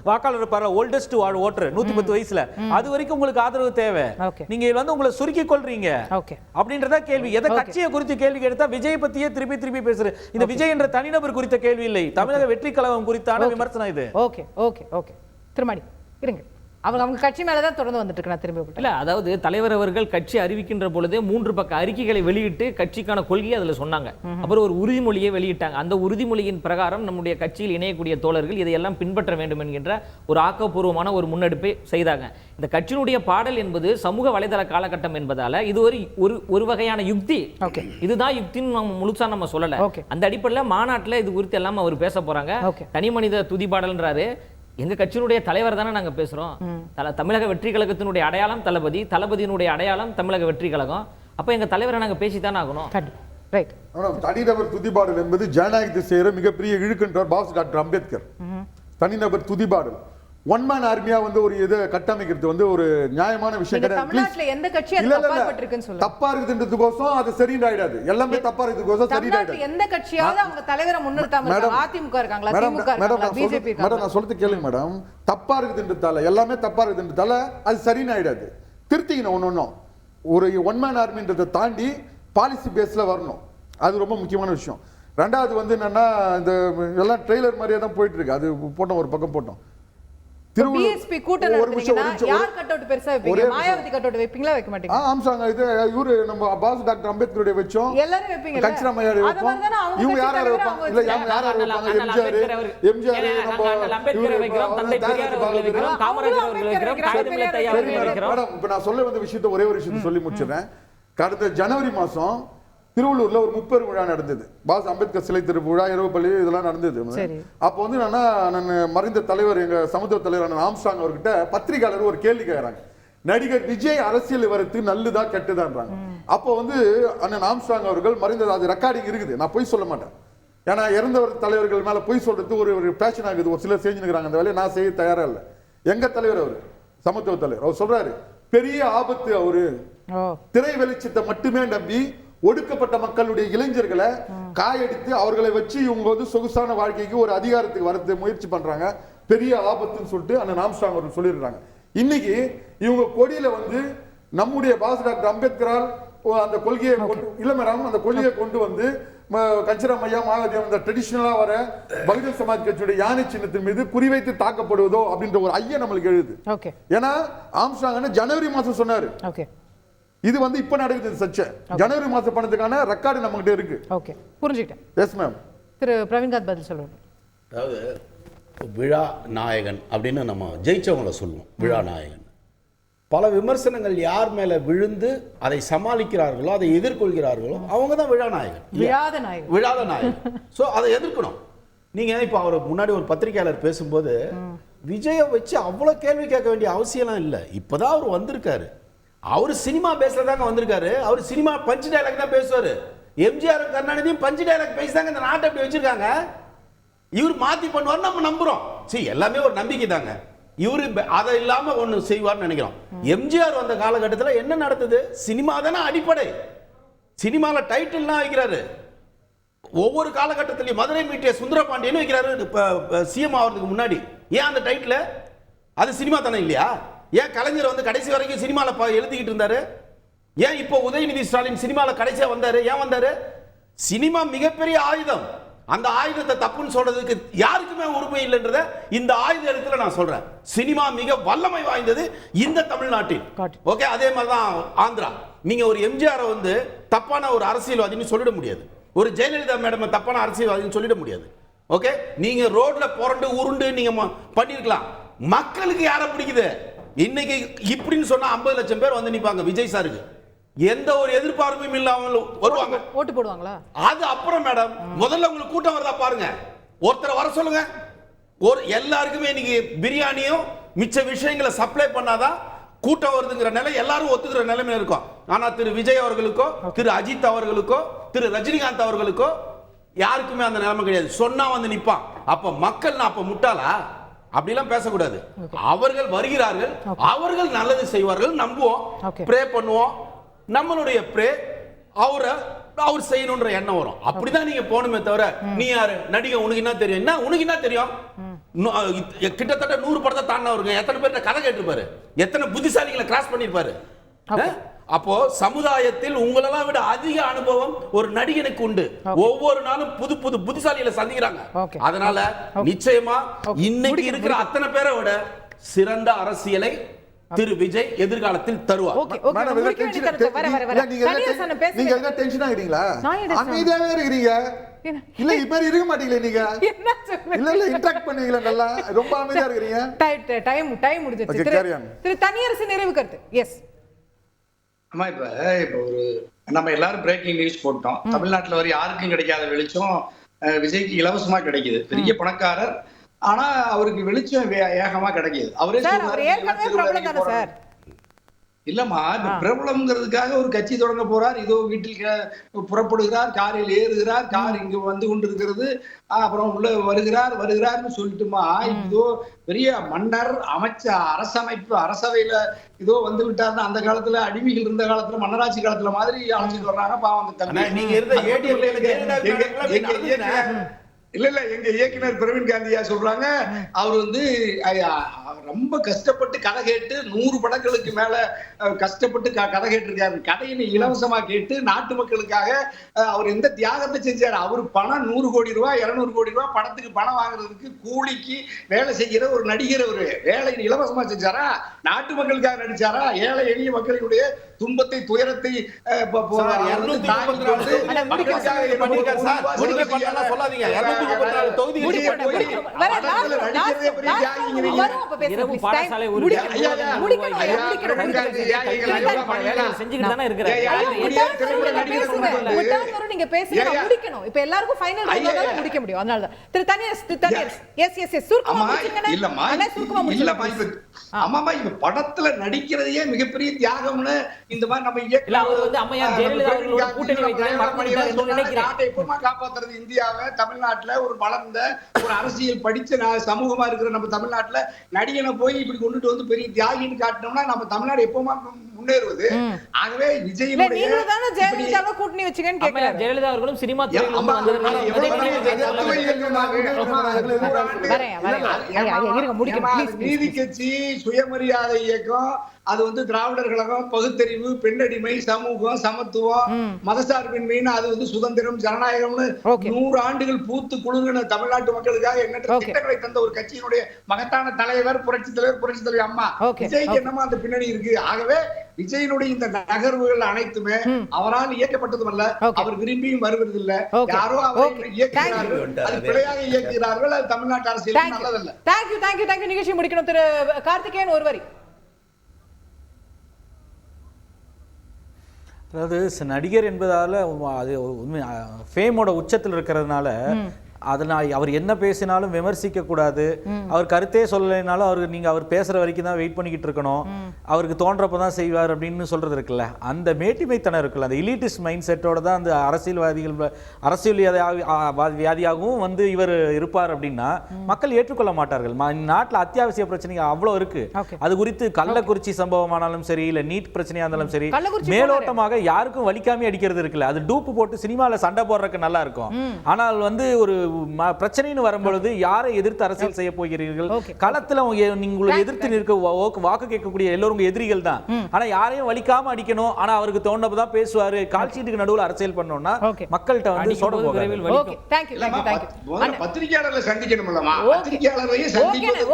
வாக்காளர் இருப்பாரு, ஓல்டஸ்ட் ஓட்டர் 110 வயசுல, அது வரைக்கும் உங்களுக்கு ஆதரவு தேவை. நீங்க வந்து உங்களை சுருக்கி கொள்றீங்க அப்படின்ற கேள்வி. எதை கட்சியை குறித்து கேள்வி கேட்டா விஜய் பத்தியே திருப்பி பேசுற இந்த விஜய் என்ற தனிநபர் குறித்த கேள்வி இல்லை, தமிழக வெற்றி கழகம் குறித்தான விமர்சனம் இது. ஓகே திருமணி இருங்க. அவங்க கட்சி மேலதான் தொடர்ந்து வந்துட்டு இருக்கு. திரும்பி இல்ல, அதாவது தலைவர் அவர்கள் கட்சி அறிவிக்கின்ற பொழுதே 3 பக்க அறிக்கைகளை வெளியிட்டு கட்சிக்கான கொள்கையை அதுல சொன்னாங்க. அப்புறம் ஒரு உறுதிமொழியை வெளியிட்டாங்க. அந்த உறுதிமொழியின் பிரகாரம் நம்முடைய கட்சியில் இணையக்கூடிய தோழர்கள் இதையெல்லாம் பின்பற்ற வேண்டும் என்கின்ற ஒரு ஆக்கப்பூர்வமான ஒரு முன்னெடுப்பை செய்தாங்க. இந்த கட்சியினுடைய பாடல் என்பது சமூக வலைதள காலகட்டம் என்பதால இது ஒரு வகையான யுக்தி. இதுதான் யுக்தின்னு நம்ம முழுசா நம்ம சொல்லல. அந்த அடிப்படையில் மாநாட்டில் இது குறித்து எல்லாம் அவர் பேச போறாங்க. தனி மனித துதி பாடல்ன்றாரு. எங்க கட்சியினுடைய தலைவர் தானே நாங்க பேசுறோம். தமிழக வெற்றி கழகத்தினுடைய அடையாளம் தளபதி, தளபதியினுடைய அடையாளம் தமிழக வெற்றி கழகம். அப்ப எங்க தலைவரை நாங்க பேசித்தானே ஆகணும். தனிநபர் துதிபாடல் என்பது ஜனநாயகத்தை செய்யற மிகப்பெரிய இழுக்கின்றார் பாஸ் டாக்டர் அம்பேத்கர். தனிநபர் துதிபாடல் ஒன் மேன் ஆர்மியா வந்து ஒரு இதை கட்டமைக்கிறது வந்து ஒரு நியாயமான விஷயம் கிடையாது. தப்பா இருக்குதுன்றதுக்கோசம் அது சரியாயிடாது. எல்லாமே தப்பா இருக்குதுக்கோசம் சரியாயிடாது. எந்த கட்சியாவது அவங்க தலைவரை முன்னிறுத்தாம அதிமுக இருக்காங்களா, திமுக இருக்காங்களா, பிஜேபி இருக்காங்களா? மேடம் நான் சொல்றது கேளுங்க மேடம். தப்பா இருக்குதுன்றதால எல்லாமே தப்பா இருக்குதுன்றதால அது சரியாயிடாது. திருத்திக்கணும் ஒன்னொன்னும். ஒரு ஒன் மேன் ஆர்மின்றதை தாண்டி பாலிசி பேஸ்ல வரணும். அது ரொம்ப முக்கியமான விஷயம். ரெண்டாவது வந்து என்னன்னா இந்த எல்லாம் ட்ரெய்லர் மாதிரியே தான் போயிட்டு இருக்கு. அது போட்டோம், ஒரு பக்கம் போட்டோம். பிஎஸ்பி கூட்டம் நடத்துறீங்கன்னா யார் கட் அவுட் பெருசா வைப்பீங்க? மாயாவதி கட் அவுட் வைப்பீங்களா, வைக்க மாட்டீங்க? ஆம்சாங்க இது இவரு நம்ம பாஸ் டாக்டர் அம்பேத்கருடைய வெச்சோம். எல்லாரும் வைப்பீங்க. கட்சிராமையாடி வைப்போம். இவங்க யாராரு வைப்பாங்க? இல்ல யாராரு வைப்பாங்க? எம்ஜிஆர் நம்ம அம்பேத்கரை வைக்கிறோம், தந்தை பெரியார் அவர்களை வைக்கிறோம், காமராஜர் அவர்களை வைக்கிறோம், காந்திமதி ஐயா அவர்களை வைக்கிறோம். மேடம் இப்ப நான் சொல்ல வந்த விஷயத்தை ஒரே ஒரு விஷயத்தை சொல்லி முடிச்சிடுறேன். கடந்த ஜனவரி மாசம் திருவள்ளூர்ல ஒரு முப்பெரும் விழா நடந்தது. பாஸ் அம்பேத்கர் சிலை திறப்பு விழா, இரவுப்பள்ளி இதெல்லாம் நடந்தது. அப்போ வந்து நான் மறைந்த தலைவர் எங்க சமத்துவ தலைவர் ஆம்ஸ்ட்ராங் அவர்கிட்ட பத்திரிகையாளர் ஒரு கேள்வி கேட்கறாங்க. நடிகர் விஜய் அரசியல் வரத்து நல்லதா கெட்டதான்றாங்க. அப்போ வந்து அண்ணன் ஆம்ஸ்ட்ராங் அவர்கள் மறைந்தது, அது ரெக்கார்டிங் இருக்குது, நான் பொய் சொல்ல மாட்டேன். ஏன்னா இறந்தவர் தலைவர்கள் மேல பொய் சொல்றது ஒரு பேஷன் ஆகுது. ஒரு சிலர் செஞ்சுக்கிறாங்க. அந்த வேலையை நான் செய்ய தயாரா இல்லை. எங்க தலைவர் அவர் சமத்துவ தலைவர், அவர் சொல்றாரு பெரிய ஆபத்து அவரு திரை வெளிச்சத்தை மட்டுமே நம்பி ஒடுக்கப்பட்ட மக்களுடைய இளைஞர்களை காயடித்து அவர்களை வச்சு இவங்க வந்து சொகுசான வாழ்க்கைக்கு ஒரு அதிகாரத்துக்கு வரது முயற்சி பண்றாங்க, பெரிய ஆபத்துன்னு சொல்லிட்டு அண்ணன் ஆம்ஸ்ட்ராங் அவர்கள் சொல்லிடுறாங்க. இன்னைக்கு இவங்க கொடியில வந்து நம்முடைய பாஸ் டாக்டர் அம்பேத்கரால் அந்த கொள்கையை இல்ல மேடம், அந்த கொள்கையை கொண்டு வந்து கச்சிராம் ஐயா மாயாவதி அந்த ட்ரெடிஷனலா வர பகுஜன் சமாஜ் கட்சியுடைய யானை சின்னத்தின் மீது குறிவைத்து தாக்கப்படுவதோ அப்படின்ற ஒரு ஐயம் நம்மளுக்கு எழுது. ஏன்னா ஆம்ஸ்ட்ராங் ஜனவரி மாசம் சொன்னாரு. இது வந்து இப்ப நடக்குது சர்ச்சை. ஜனவரி மாசம் பண்ணதுக்கான ரெக்கார்டு நம்ம கிட்ட இருக்கு. ஓகே, புரிஞ்சுக்கிட்டேன். Yes ma'am. திரு பிரவீன்காந்த் பதில் சொல்லுங்க. அதாவது விழா நாயகன் அப்படின்னு நம்ம ஜெயிச்சவங்கள சொல்லுவோம். விழா நாயகன் பல விமர்சனங்கள் யார் மேல விழுந்து அதை சமாளிக்கிறார்களோ, அதை எதிர்கொள்கிறார்களோ அவங்க தான் விழா நாயகன். விழாத நாயகன். ஸோ அதை எதிர்க்கணும். நீங்க இப்போ அவர் முன்னாடி ஒரு பத்திரிகையாளர் பேசும்போது விஜயை வச்சு அவ்வளோ கேள்வி கேட்க வேண்டிய அவசியம்லாம் இல்லை. இப்போதான் அவர் வந்திருக்காரு. அவர் சினிமா பேசுறதாங்க வந்திருக்காரு. அவர் சினிமா பஞ்சு டைலாக் தான் பேசுவாரு. எம்ஜிஆர் கருணாநிதியும் பஞ்சு டைலாக் பேசிதாங்க இந்த நாட்டை அப்படி வச்சிருக்காங்க. இவர் மாத்தி பண்ணுவார் நம்ம நம்புறோம். சரி, எல்லாமே ஒரு நம்பிக்கை தாங்க. இவரு அதை இல்லாம ஒண்ணு செய்வார்னு நினைக்கிறோம். எம்ஜிஆர் வந்த காலகட்டத்தில் என்ன நடந்தது? சினிமா தானே அடிப்படை. சினிமால டைட்டில்லாம் வைக்கிறாரு. ஒவ்வொரு காலகட்டத்திலையும் மதுரை மீட்டிய சுந்தரபாண்டியன் வைக்கிறாரு சிஎம் ஆகிறதுக்கு முன்னாடி. ஏன் அந்த டைட்டில்? அது சினிமா தானே இல்லையா? ஏன் கலைஞர் வந்து கடைசி வரைக்கும் சினிமால எழுதிக்கிட்டு இருந்தாரு? ஏன் இப்போ உதயநிதி ஸ்டாலின் சினிமால கடைசியா வந்தாரு? ஏன் வந்தாரு? சினிமா மிகப்பெரிய ஆயுதம். அந்த ஆயுதத்தை தப்புன்னு சொல்றதுக்கு யாருக்குமே உரிமை இல்லைன்றத இந்த ஆயுத இடத்துல நான் சொல்றேன். சினிமா மிக வல்லமை வாய்ந்தது இந்த தமிழ்நாட்டில். ஓகே, அதே மாதிரி தான் ஆந்திரா. நீங்க ஒரு எம்ஜிஆர் வந்து தப்பான ஒரு அரசியல்வாதின்னு சொல்லிட முடியாது. ஒரு ஜெயலலிதா மேடம் தப்பான அரசியல்வாதின்னு சொல்லிட முடியாது. ஓகே, நீங்க ரோட்ல புரண்டு உருண்டு நீங்க பண்ணிருக்கலாம். மக்களுக்கு யாரை பிடிக்குது? இன்னைக்கு இப்படின்னு சொன்னா 50 லட்சம் பேர் வந்து நிப்பாங்க விஜய் சாருக்கு. எந்த ஒரு எதிர்பார்ப்பும் இல்லாமல் வருவாங்க. ஓட்டு போடுவாங்களா? அது அப்புறம் மேடம், முதல்ல உங்களுக்கு கூட்டம் வருதா பாருங்க. ஒருத்தரை வர சொல்லுங்க. ஒரு எல்லாருக்குமே இன்னைக்கு பிரியாணியும் மிச்ச விஷயங்களை சப்ளை பண்ணாதான் கூட்டம் வருதுங்கிற நிலை எல்லாரும் ஒத்துக்கிற நிலைமையில இருக்கும். ஆனா திரு விஜய் அவர்களுக்கோ, திரு அஜித் அவர்களுக்கோ, திரு ரஜினிகாந்த் அவர்களுக்கோ யாருக்குமே அந்த நிலைமை கிடையாது. சொன்னா வந்து நிப்பான். அப்ப மக்கள் அப்ப முட்டாளா? அப்படிலாம் பேசக்கூடாது. அவர்கள் வருகிறார்கள், அவர்கள் நல்லது செய்வார்கள், நம்புவோம், ப்ரே பண்ணுவோம். நம்மளுடைய ப்ரே அவர் செய்யணும்ன்ற எண்ணம் வரும். அப்படிதான் நீங்க போகணுமே தவிர நீ யாரு நடிகை உனக்கு என்ன தெரியும்? என்ன உனக்கு என்ன தெரியும்? கிட்டத்தட்ட 100 படத்தை தாண்டினவருங்க. எத்தனை பேர்ட்ட கதை கேட்டிருப்பாரு? எத்தனை புத்திசாலிகளை கிராஸ் பண்ணிருப்பாரு? அப்போ சமுதாயத்தில் உங்களெல்லாம் விட அதிக அனுபவம் ஒரு நடிகனுக்கு உண்டு. ஒவ்வொரு நாளும் புது புது புத்திசாலிகளை சந்திக்கிறாங்க. அதனால நிச்சயமா இன்னைக்கு இருக்கிற அத்தனை பேரை விட சிறந்த அரசியலை திரு விஜய் எதிர்காலத்தில் தருவார். நீங்க என்ன டென்ஷன் ஆகிறீங்களா? அமைதியாவே இருக்கிறீங்க. இல்ல இப்ப இருக்க மாட்டீங்களே நீங்க? இல்ல இன்டராக்ட் பண்ணுவீங்களா? நல்லா ரொம்ப அமைதியா இருக்கீங்க. டைம் முடிஞ்சிருச்சு. திரு தனியரசு நிறைவு கருத்து. எஸ். ஆமா, இப்ப ஒரு நம்ம எல்லாரும் பிரேக்கிங் நியூஸ் போட்டோம். தமிழ்நாட்டுல வரை யாருக்கும் கிடைக்காத வெளிச்சம் விஜய்க்கு இலவசமா கிடைக்குது. பெரிய பணக்காரர், ஆனா அவருக்கு வெளிச்சம் ஏகமா கிடைக்குது. அவரே இல்லம்மா, பிரபலம்ங்கிறதுக்காக ஒரு கட்சி தொடங்க போறார். இதோ வீட்டில் புறப்படுகிறார், காரில் ஏறுகிறார், கார் இங்கு வந்து கொண்டிருக்கிறது, அப்புறம் உள்ள வருகிறார்னு சொல்லிட்டுமா, இதோ பெரிய மன்னர் அமைச்ச அரசமைப்பு அரசவையில இதோ வந்து விட்டாருன்னா அந்த காலத்துல அடிமைகள் இருந்த காலத்துல மன்னராட்சி காலத்துல மாதிரி அழைச்சிட்டு வர்றாங்க. பாவம் இல்ல எங்க இயக்குனர் பிரவீன்காந்தியா சொல்றாங்க, அவர் வந்து ரொம்ப கஷ்டப்பட்டு கதை கேட்டு 100 படங்களுக்கு மேல கஷ்டப்பட்டு கதை கேட்டிருக்காரு. கதையை இலவசமா கேட்டு நாட்டு மக்களுக்காக அவர் எந்த தியாகத்தை செஞ்சாரு? அவரு பணம் 100 கோடி ரூபாய் 200 கோடி ரூபாய் படத்துக்கு பணம் வாங்குறதுக்கு கூலிக்கு வேலை செய்கிற ஒரு நடிகர். ஒரு வேலை இலவசமா செஞ்சாரா? நாட்டு மக்களுக்காக நடிச்சாரா? ஏழை எளிய மக்களுடைய துன்பத்தை துயரத்தை படத்துல நடிக்கிறதையே மிகப்பெரிய தியாகம்னு இந்த மாதிரி நம்ம காப்பாத்துறது இந்தியாவை, தமிழ்நாட்டுல ஒரு வளர்ந்த ஒரு அரசியல் படிச்ச சமூகமா இருக்கிற நம்ம தமிழ்நாட்டுல நடிகனை போய் இப்படி கொண்டுட்டு வந்து பெரிய தியாகின்னு காட்டினோம்னா நம்ம தமிழ்நாடு எப்பவுமா முன்னேறுவது. ஆகவே விஜயினுடைய கூட்டணி வச்சுக்கன்னு கேட்கிறேன். ஜெயலலிதா அவர்களும் சினிமா நீதி கட்சி, சுயமரியாதை இயக்கம், அது வந்து திராவிடர் கழகம், பகுத்தறிவு, பெண்ணடிமை, சமூகம், சமத்துவம், மதசார்பின்மைன்னு அது வந்து சுதந்திரம், ஜனநாயகம்னு 100 ஆண்டுகள் பூத்து குலுங்கின தமிழ்நாட்டு மக்களுக்காக எண்ணற்ற திட்டங்களை தந்த ஒரு கட்சியினுடைய மகத்தான தலைவர், புரட்சி தலைவர் அம்மா. விஜய்க்கு என்னமா அந்த பின்னணி இருக்கு. ஆகவே விஜயனுடைய இந்த நகர்வுகள் அனைத்துமே அவரால் இயக்கப்பட்டதுமல்ல, அவர் விரும்பியும் வருவதில்லை. யாரோ அவரை இயக்குகிறார்கள், அது பிழையாக இயக்குகிறார்கள். அது தமிழ்நாட்டு அரசியல் நல்லதல்ல. தேங்க்யூ. நிகழ்ச்சி முடிக்கணும். திரு கார்த்திகேயன் ஒரு வரி. அதாவது நடிகர் என்பதால அது உண்மை ஃபேமோட உச்சத்தில் இருக்கிறதுனால அதனால் அவர் என்ன பேசினாலும் விமர்சிக்க கூடாது. அவர் கருத்தே சொல்லலைனாலும் அவர் பேசுற வரைக்கும் தான் வெயிட் பண்ணிக்கிட்டு இருக்கணும். அவருக்கு தோன்றப்பதான் செய்வார் அப்படின்னு சொல்றது இருக்குல்ல, அந்த மேட்டிமைத்தனம் இருக்குல்ல, அந்த இலிட்டிஸ்ட் மைண்ட் செட்டோட தான் அந்த அரசியல்வாதியாகவும் வந்து இவர் இருப்பார் அப்படின்னா மக்கள் ஏற்றுக்கொள்ள மாட்டார்கள். நாட்டில் அத்தியாவசிய பிரச்சனைங்க அவ்வளோ இருக்கு. அது குறித்து கள்ளக்குறிச்சி சம்பவமானாலும் சரி, இல்ல நீட் பிரச்சனையா இருந்தாலும் சரி, மேலோட்டமாக யாருக்கும் வலிக்காம அடிக்கிறது இருக்குல்ல, அது டூப்பு போட்டு சினிமாவில் சண்டை போடுறதுக்கு நல்லா இருக்கும். ஆனால் வந்து ஒரு பிரச்சனைன்னு வரும்பொழுது யாரை எதிர்த்து அரசியல் செய்ய போகிறீர்கள்? களத்துல உங்களை எதிர்த்து நிற்க வாக்கு கேட்கக்கூடிய எல்லோரும் எதிரிகள் தான். ஆனா யாரையும் வலிக்காம அடிக்கணும், ஆனா அவருக்கு தோன்றப்பதான் பேசுவாரு. கால் சீட்டுக்கு நடுவுல அரசியல் பண்ணோம்னா மக்கள்கிட்ட வந்து சோட போகிறவில் பத்திரிகையாளர்களை சந்திக்கணும்லமா, பத்திரிகையாளரையும் சந்திக்கிறது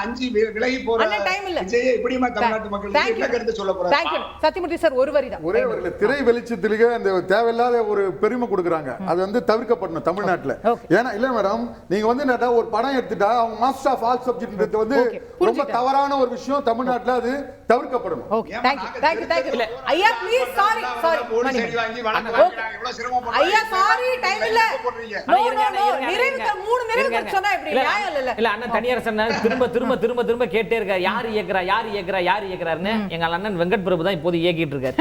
5 விலகி போற விஜய் எப்படிமா தமிழ்நாட்டு மக்களுக்கு என்ன கருத்து சொல்ல போறாங்க? சத்தியமூர்த்தி சார் ஒரு வரி தான். ஒரே ஒரு திரை வெளிச்சத்திலேயே அந்த தேவையில்லாத ஒரு பெருமை கொடுக்குறாங்க. அது வந்து தவிர்க்கப்படணும் தமிழ்நாட்டுல. ஏன்னா இல்ல மேடம், நீங்க வந்து ஒரு படம் எடுத்துட்டா அவங்க மாஸ்டர் ஆஃப் ஆல் சப்ஜெக்ட் வந்து ரொம்ப தவறான ஒரு விஷயம் தமிழ்நாட்டுல, அது தவிர்க்கப்படணும். தேங்க்யூ. ஐயா ப்ளீஸ் சாரி ஐயா சாரி டைம் இல்ல. நோ நிறைவுக்கு 3 நிறைவுக்கு சொன்னா எப்படி நியாயம் இல்ல. இல்ல அண்ணன் தனியார் சொன்னா திரும்ப கேட்டே இருக்காரு, யார் இயக்குறாருன்னு. எங்க அண்ணன் வெங்கட் பிரபு தான் இப்போது இயக்கிட்டு இருக்காரு.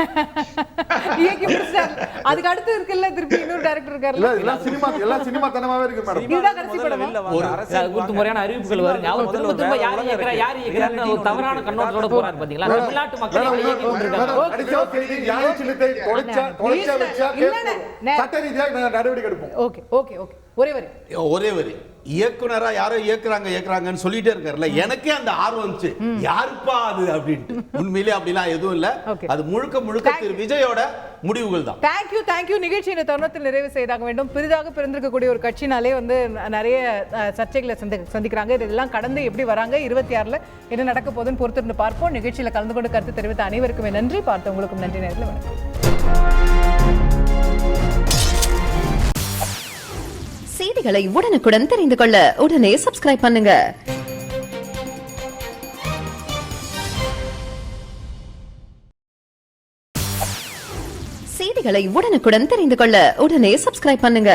அதுக்கு அடுத்து இருக்குல்ல திருப்பி இன்னொரு டைரக்டர் இருக்காரு. எல்லாம் சினிமா தனமாவே இருக்கு மேடம். இதுதான் கடைசி படம். ஒரு அரசியல் முறையான அறிவிப்புகள் வருங்க. அவர் திரும்ப யார் இயக்குறாருன்னு ஒரு தவறான கண்ணோட்டத்தோட போறாரு பாத்தீங்களா? தமிழ்நாட்டு மக்கள் இயக்கி கொண்டிருக்காங்க. நடவடிக்கை எடுப்போம். ஓகே ஒரே வரி. இயக்குனரா யாரோ இயக்குறாங்கன்னு சொல்லிட்டே இருக்காருல்ல, எனக்கே அந்த ஆர்வம் வந்துச்சு, யாருப்பா அது அப்படின்ட்டு. உண்மையிலே அப்படிலாம் எதுவும் இல்ல, அது முழுக்க திரு விஜயோட முடிவுகள் தான். தேங்க்யூ. நிகழ்ச்சி இந்த தருணத்தில் நிறைவு செய்தாக வேண்டும். புதிதாக பிறந்திருக்கக்கூடிய ஒரு கட்சினாலே வந்து நிறைய சர்ச்சைகளை சந்திக்கிறாங்க. இதெல்லாம் கடந்து எப்படி வராங்க, 26ல என்ன நடக்க போகுதுன்னு பொறுத்திருந்து பார்ப்போம். நிகழ்ச்சியில் கலந்து கொண்டு கருத்து தெரிவித்த அனைவருக்குமே நன்றி. பார்த்தவங்களுக்கும் நன்றி. நேரில் வணக்கம். செய்திகளை உடனுக்குடன் தெரிந்து கொள்ள உடனே சப்ஸ்கிரைப் பண்ணுங்க. செய்திகளை உடனுக்குடன் தெரிந்து கொள்ள உடனே சப்ஸ்கிரைப் பண்ணுங்க.